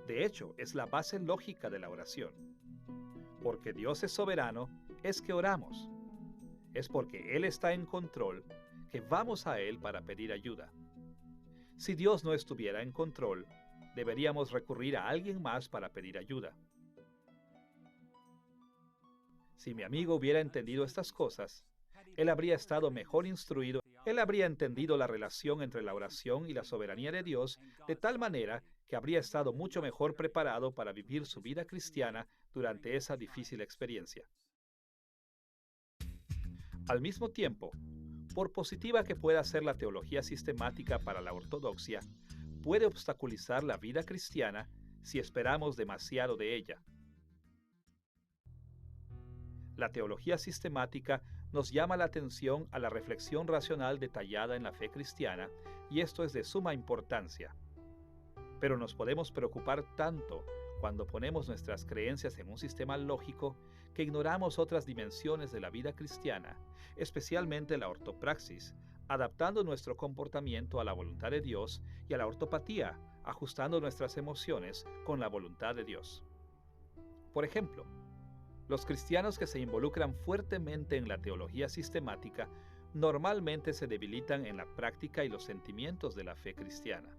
De hecho, es la base lógica de la oración. Porque Dios es soberano, es que oramos. Es porque Él está en control que vamos a Él para pedir ayuda. Si Dios no estuviera en control, deberíamos recurrir a alguien más para pedir ayuda. Si mi amigo hubiera entendido estas cosas, él habría estado mejor instruido, él habría entendido la relación entre la oración y la soberanía de Dios de tal manera que habría estado mucho mejor preparado para vivir su vida cristiana durante esa difícil experiencia. Al mismo tiempo, por positiva que pueda ser la teología sistemática para la ortodoxia, puede obstaculizar la vida cristiana si esperamos demasiado de ella. La teología sistemática nos llama la atención a la reflexión racional detallada en la fe cristiana, y esto es de suma importancia. Pero nos podemos preocupar tanto cuando ponemos nuestras creencias en un sistema lógico que ignoramos otras dimensiones de la vida cristiana, especialmente la ortopraxis, adaptando nuestro comportamiento a la voluntad de Dios, y a la ortopatía, ajustando nuestras emociones con la voluntad de Dios. Por ejemplo, los cristianos que se involucran fuertemente en la teología sistemática normalmente se debilitan en la práctica y los sentimientos de la fe cristiana.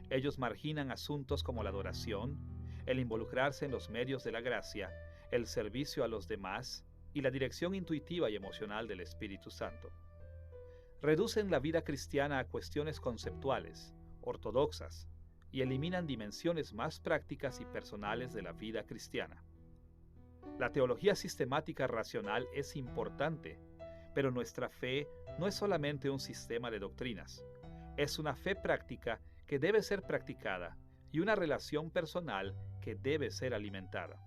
Ellos marginan asuntos como la adoración, el involucrarse en los medios de la gracia, el servicio a los demás y la dirección intuitiva y emocional del Espíritu Santo. Reducen la vida cristiana a cuestiones conceptuales, ortodoxas, y eliminan dimensiones más prácticas y personales de la vida cristiana. La teología sistemática racional es importante, pero nuestra fe no es solamente un sistema de doctrinas. Es una fe práctica que debe ser practicada y una relación personal que debe ser alimentada.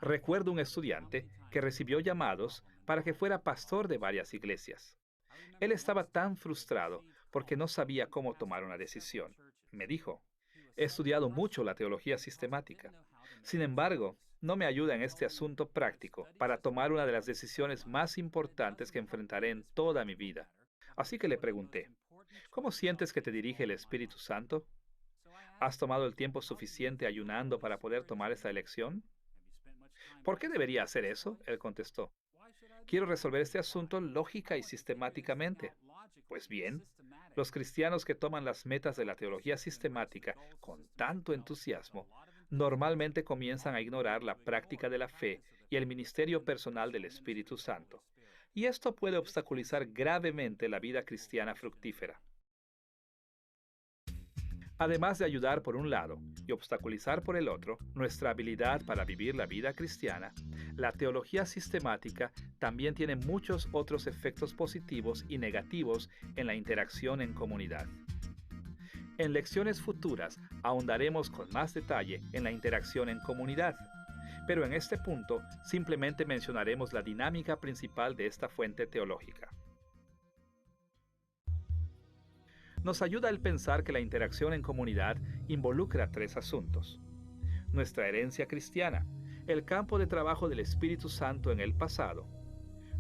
Recuerdo un estudiante que recibió llamados para que fuera pastor de varias iglesias. Él estaba tan frustrado porque no sabía cómo tomar una decisión. Me dijo, he estudiado mucho la teología sistemática. Sin embargo, no me ayuda en este asunto práctico para tomar una de las decisiones más importantes que enfrentaré en toda mi vida. Así que le pregunté, ¿cómo sientes que te dirige el Espíritu Santo? ¿Has tomado el tiempo suficiente ayunando para poder tomar esta elección? ¿Por qué debería hacer eso? Él contestó. Quiero resolver este asunto lógica y sistemáticamente. Pues bien, los cristianos que toman las metas de la teología sistemática con tanto entusiasmo, normalmente comienzan a ignorar la práctica de la fe y el ministerio personal del Espíritu Santo. Y esto puede obstaculizar gravemente la vida cristiana fructífera. Además de ayudar por un lado y obstaculizar por el otro nuestra habilidad para vivir la vida cristiana, la teología sistemática también tiene muchos otros efectos positivos y negativos en la interacción en comunidad. En lecciones futuras ahondaremos con más detalle en la interacción en comunidad, pero en este punto simplemente mencionaremos la dinámica principal de esta fuente teológica. Nos ayuda el pensar que la interacción en comunidad involucra tres asuntos: nuestra herencia cristiana, el campo de trabajo del Espíritu Santo en el pasado,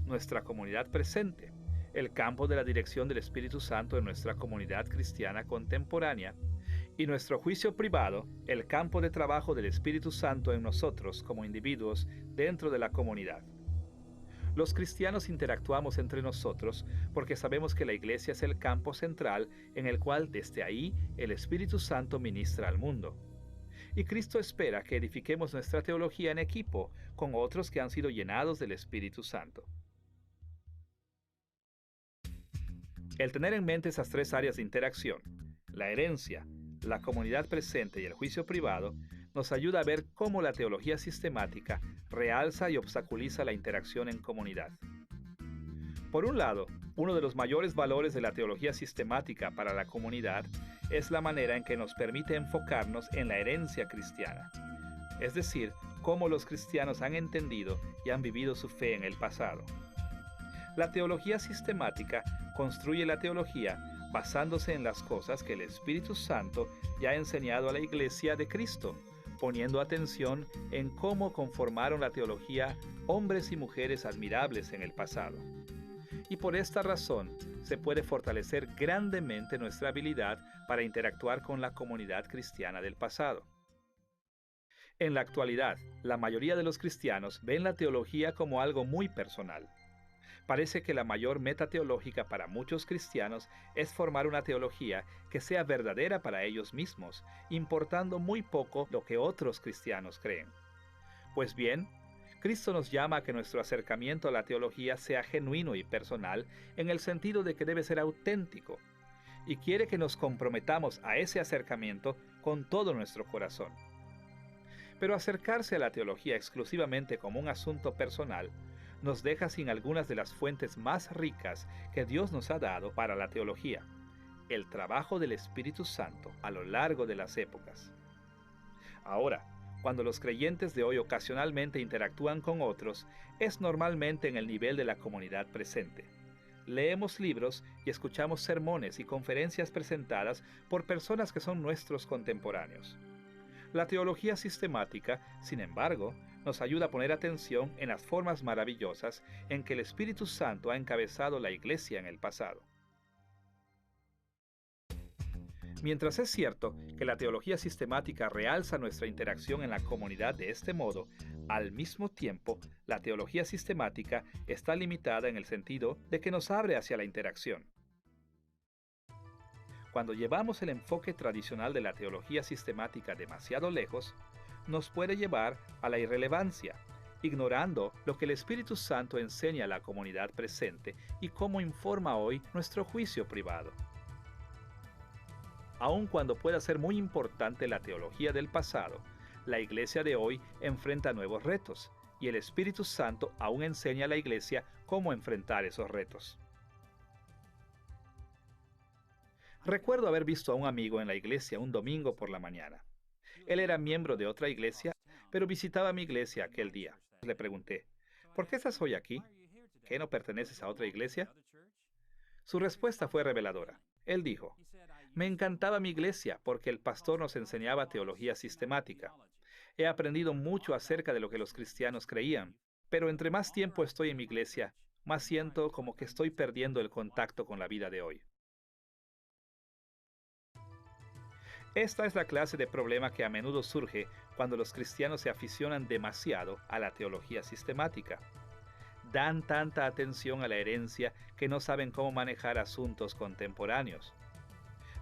nuestra comunidad presente, el campo de la dirección del Espíritu Santo en nuestra comunidad cristiana contemporánea, y nuestro juicio privado, el campo de trabajo del Espíritu Santo en nosotros como individuos dentro de la comunidad. Los cristianos interactuamos entre nosotros porque sabemos que la iglesia es el campo central en el cual desde ahí el Espíritu Santo ministra al mundo. Y Cristo espera que edifiquemos nuestra teología en equipo con otros que han sido llenados del Espíritu Santo. El tener en mente esas tres áreas de interacción, la herencia, la comunidad presente y el juicio privado, nos ayuda a ver cómo la teología sistemática realza y obstaculiza la interacción en comunidad. Por un lado, uno de los mayores valores de la teología sistemática para la comunidad es la manera en que nos permite enfocarnos en la herencia cristiana, es decir, cómo los cristianos han entendido y han vivido su fe en el pasado. La teología sistemática construye la teología basándose en las cosas que el Espíritu Santo ya ha enseñado a la Iglesia de Cristo, poniendo atención en cómo conformaron la teología hombres y mujeres admirables en el pasado. Y por esta razón se puede fortalecer grandemente nuestra habilidad para interactuar con la comunidad cristiana del pasado. En la actualidad, la mayoría de los cristianos ven la teología como algo muy personal. Parece que la mayor meta teológica para muchos cristianos es formar una teología que sea verdadera para ellos mismos, importando muy poco lo que otros cristianos creen. Pues bien, Cristo nos llama a que nuestro acercamiento a la teología sea genuino y personal en el sentido de que debe ser auténtico, y quiere que nos comprometamos a ese acercamiento con todo nuestro corazón. Pero acercarse a la teología exclusivamente como un asunto personal nos deja sin algunas de las fuentes más ricas que Dios nos ha dado para la teología, el trabajo del Espíritu Santo a lo largo de las épocas. Ahora, cuando los creyentes de hoy ocasionalmente interactúan con otros, es normalmente en el nivel de la comunidad presente. Leemos libros y escuchamos sermones y conferencias presentadas por personas que son nuestros contemporáneos. La teología sistemática, sin embargo, nos ayuda a poner atención en las formas maravillosas en que el Espíritu Santo ha encabezado la Iglesia en el pasado. Mientras es cierto que la teología sistemática realza nuestra interacción en la comunidad de este modo, al mismo tiempo, la teología sistemática está limitada en el sentido de que nos abre hacia la interacción. Cuando llevamos el enfoque tradicional de la teología sistemática demasiado lejos, nos puede llevar a la irrelevancia, ignorando lo que el Espíritu Santo enseña a la comunidad presente y cómo informa hoy nuestro juicio privado. Aun cuando pueda ser muy importante la teología del pasado, la Iglesia de hoy enfrenta nuevos retos, y el Espíritu Santo aún enseña a la Iglesia cómo enfrentar esos retos. Recuerdo haber visto a un amigo en la iglesia un domingo por la mañana. Él era miembro de otra iglesia, pero visitaba mi iglesia aquel día. Le pregunté, ¿por qué estás hoy aquí? ¿Qué, no perteneces a otra iglesia? Su respuesta fue reveladora. Él dijo, me encantaba mi iglesia porque el pastor nos enseñaba teología sistemática. He aprendido mucho acerca de lo que los cristianos creían, pero entre más tiempo estoy en mi iglesia, más siento como que estoy perdiendo el contacto con la vida de hoy. Esta es la clase de problema que a menudo surge cuando los cristianos se aficionan demasiado a la teología sistemática. Dan tanta atención a la herencia que no saben cómo manejar asuntos contemporáneos.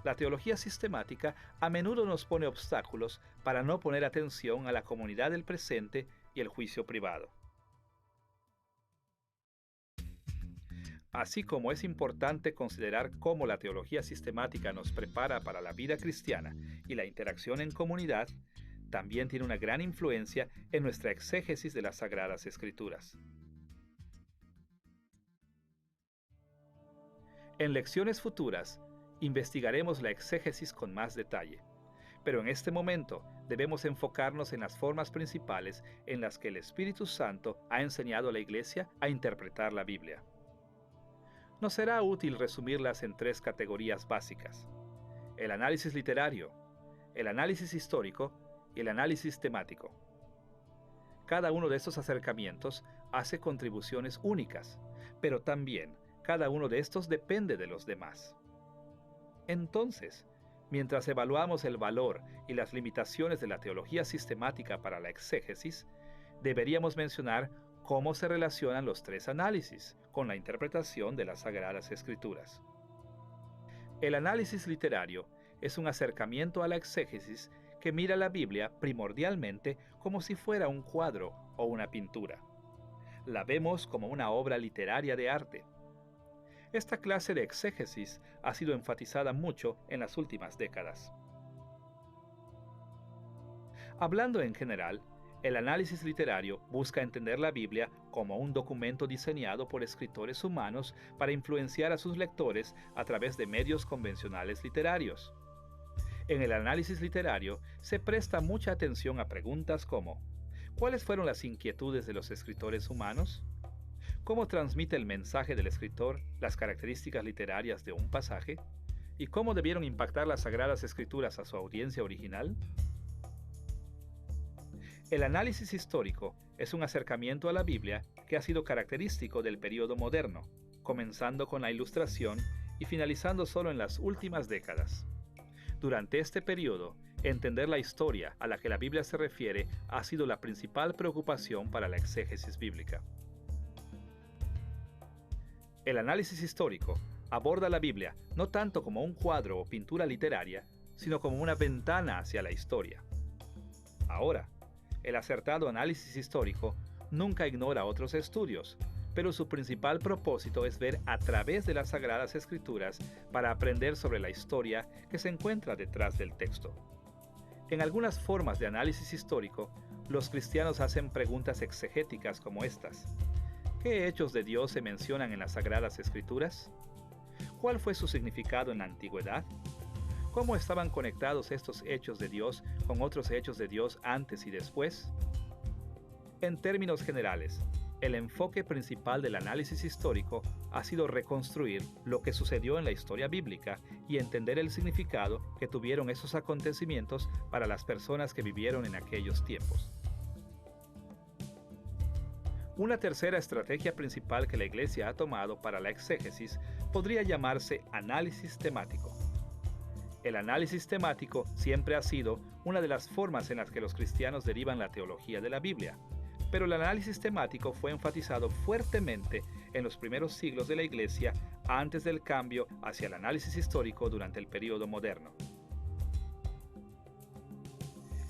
La teología sistemática a menudo nos pone obstáculos para no poner atención a la comunidad del presente y el juicio privado. Así como es importante considerar cómo la teología sistemática nos prepara para la vida cristiana y la interacción en comunidad, también tiene una gran influencia en nuestra exégesis de las Sagradas Escrituras. En lecciones futuras, investigaremos la exégesis con más detalle, pero en este momento debemos enfocarnos en las formas principales en las que el Espíritu Santo ha enseñado a la Iglesia a interpretar la Biblia. Nos será útil resumirlas en tres categorías básicas: el análisis literario, el análisis histórico y el análisis temático. Cada uno de estos acercamientos hace contribuciones únicas, pero también cada uno de estos depende de los demás. Entonces, mientras evaluamos el valor y las limitaciones de la teología sistemática para la exégesis, deberíamos mencionar cómo se relacionan los tres análisis con la interpretación de las Sagradas Escrituras. El análisis literario es un acercamiento a la exégesis que mira la Biblia primordialmente como si fuera un cuadro o una pintura. La vemos como una obra literaria de arte. Esta clase de exégesis ha sido enfatizada mucho en las últimas décadas. Hablando en general, el análisis literario busca entender la Biblia como un documento diseñado por escritores humanos para influenciar a sus lectores a través de medios convencionales literarios. En el análisis literario se presta mucha atención a preguntas como: ¿cuáles fueron las inquietudes de los escritores humanos? ¿Cómo transmite el mensaje del escritor las características literarias de un pasaje? ¿Y cómo debieron impactar las Sagradas Escrituras a su audiencia original? El análisis histórico es un acercamiento a la Biblia que ha sido característico del período moderno, comenzando con la Ilustración y finalizando solo en las últimas décadas. Durante este periodo, entender la historia a la que la Biblia se refiere ha sido la principal preocupación para la exégesis bíblica. El análisis histórico aborda la Biblia no tanto como un cuadro o pintura literaria, sino como una ventana hacia la historia. Ahora, el acertado análisis histórico nunca ignora otros estudios, pero su principal propósito es ver a través de las Sagradas Escrituras para aprender sobre la historia que se encuentra detrás del texto. En algunas formas de análisis histórico, los cristianos hacen preguntas exegéticas como estas: ¿qué hechos de Dios se mencionan en las Sagradas Escrituras? ¿Cuál fue su significado en la antigüedad? ¿Cómo estaban conectados estos hechos de Dios con otros hechos de Dios antes y después? En términos generales, el enfoque principal del análisis histórico ha sido reconstruir lo que sucedió en la historia bíblica y entender el significado que tuvieron esos acontecimientos para las personas que vivieron en aquellos tiempos. Una tercera estrategia principal que la Iglesia ha tomado para la exégesis podría llamarse análisis temático. El análisis temático siempre ha sido una de las formas en las que los cristianos derivan la teología de la Biblia, pero el análisis temático fue enfatizado fuertemente en los primeros siglos de la Iglesia antes del cambio hacia el análisis histórico durante el período moderno.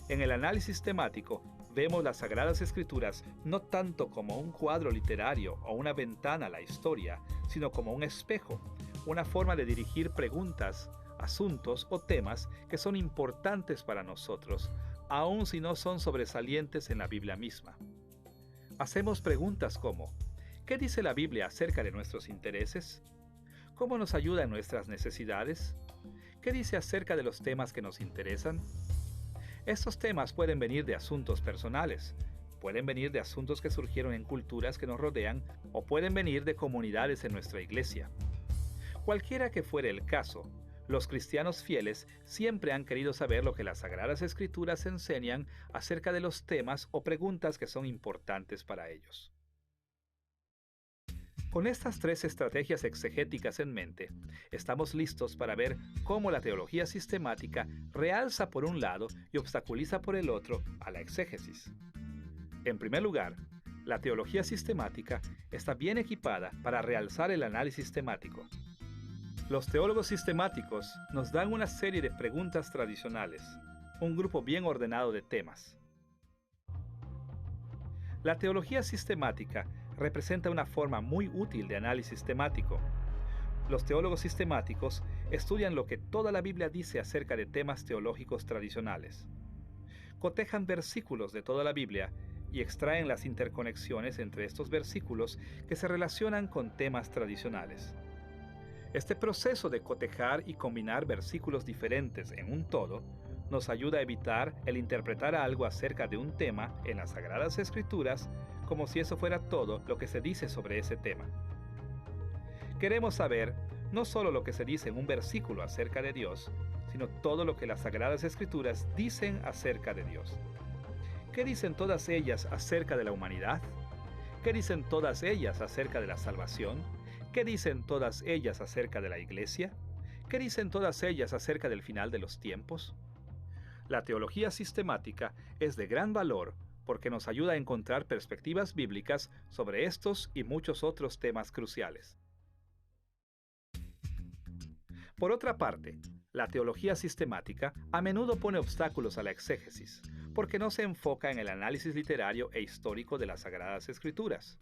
En el análisis temático vemos las Sagradas Escrituras no tanto como un cuadro literario o una ventana a la historia, sino como un espejo, una forma de dirigir preguntas, asuntos o temas que son importantes para nosotros, aun si no son sobresalientes en la Biblia misma. Hacemos preguntas como: ¿qué dice la Biblia acerca de nuestros intereses? ¿Cómo nos ayuda en nuestras necesidades? ¿Qué dice acerca de los temas que nos interesan? Estos temas pueden venir de asuntos personales, pueden venir de asuntos que surgieron en culturas que nos rodean o pueden venir de comunidades en nuestra iglesia. Cualquiera que fuere el caso, los cristianos fieles siempre han querido saber lo que las Sagradas Escrituras enseñan acerca de los temas o preguntas que son importantes para ellos. Con estas tres estrategias exegéticas en mente, estamos listos para ver cómo la teología sistemática realza por un lado y obstaculiza por el otro a la exégesis. En primer lugar, la teología sistemática está bien equipada para realzar el análisis temático. Los teólogos sistemáticos nos dan una serie de preguntas tradicionales, un grupo bien ordenado de temas. La teología sistemática representa una forma muy útil de análisis temático. Los teólogos sistemáticos estudian lo que toda la Biblia dice acerca de temas teológicos tradicionales. Cotejan versículos de toda la Biblia y extraen las interconexiones entre estos versículos que se relacionan con temas tradicionales. Este proceso de cotejar y combinar versículos diferentes en un todo nos ayuda a evitar el interpretar algo acerca de un tema en las Sagradas Escrituras como si eso fuera todo lo que se dice sobre ese tema. Queremos saber no solo lo que se dice en un versículo acerca de Dios, sino todo lo que las Sagradas Escrituras dicen acerca de Dios. ¿Qué dicen todas ellas acerca de la humanidad? ¿Qué dicen todas ellas acerca de la salvación? ¿Qué dicen todas ellas acerca de la iglesia? ¿Qué dicen todas ellas acerca del final de los tiempos? La teología sistemática es de gran valor porque nos ayuda a encontrar perspectivas bíblicas sobre estos y muchos otros temas cruciales. Por otra parte, la teología sistemática a menudo pone obstáculos a la exégesis, porque no se enfoca en el análisis literario e histórico de las Sagradas Escrituras.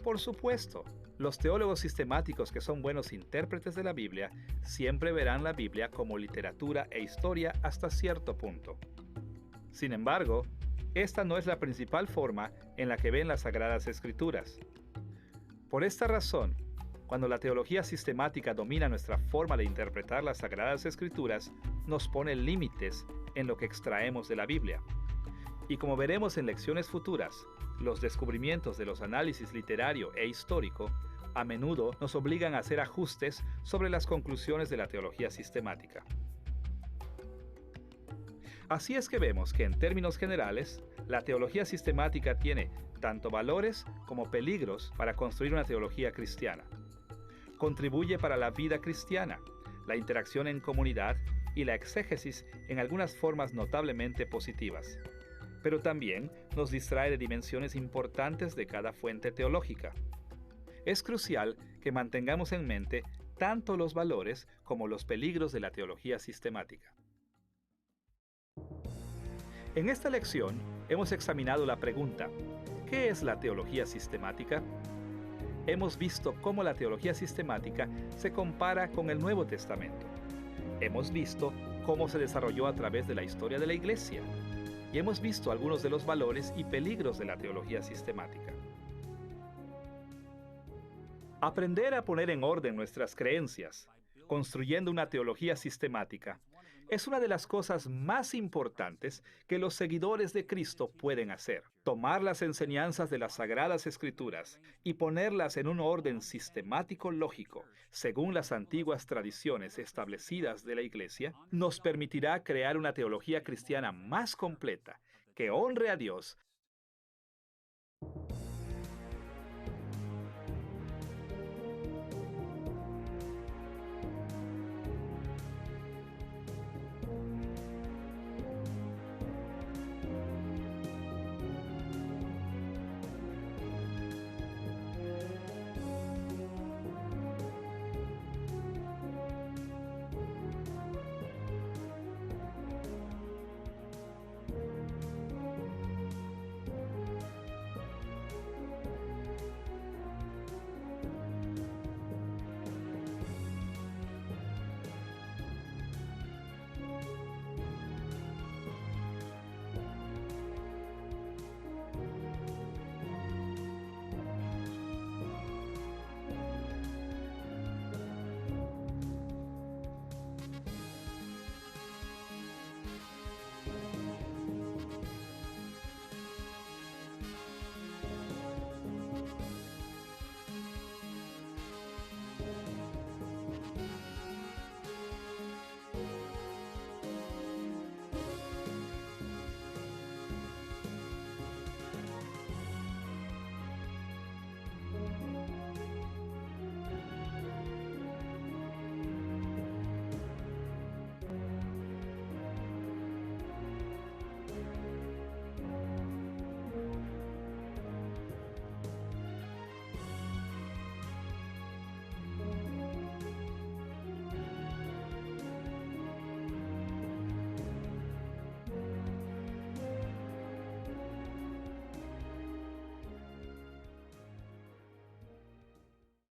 Por supuesto, los teólogos sistemáticos que son buenos intérpretes de la Biblia siempre verán la Biblia como literatura e historia hasta cierto punto. Sin embargo, esta no es la principal forma en la que ven las Sagradas Escrituras. Por esta razón, cuando la teología sistemática domina nuestra forma de interpretar las Sagradas Escrituras, nos pone límites en lo que extraemos de la Biblia. Y como veremos en lecciones futuras, los descubrimientos de los análisis literario e histórico a menudo nos obligan a hacer ajustes sobre las conclusiones de la teología sistemática. Así es que vemos que en términos generales, la teología sistemática tiene tanto valores como peligros para construir una teología cristiana. Contribuye para la vida cristiana, la interacción en comunidad y la exégesis en algunas formas notablemente positivas. Pero también nos distrae de dimensiones importantes de cada fuente teológica. Es crucial que mantengamos en mente tanto los valores como los peligros de la teología sistemática. En esta lección hemos examinado la pregunta: ¿qué es la teología sistemática? Hemos visto cómo la teología sistemática se compara con el Nuevo Testamento. Hemos visto cómo se desarrolló a través de la historia de la Iglesia. Y hemos visto algunos de los valores y peligros de la teología sistemática. Aprender a poner en orden nuestras creencias, construyendo una teología sistemática, es una de las cosas más importantes que los seguidores de Cristo pueden hacer. Tomar las enseñanzas de las Sagradas Escrituras y ponerlas en un orden sistemático lógico, según las antiguas tradiciones establecidas de la Iglesia, nos permitirá crear una teología cristiana más completa, que honre a Dios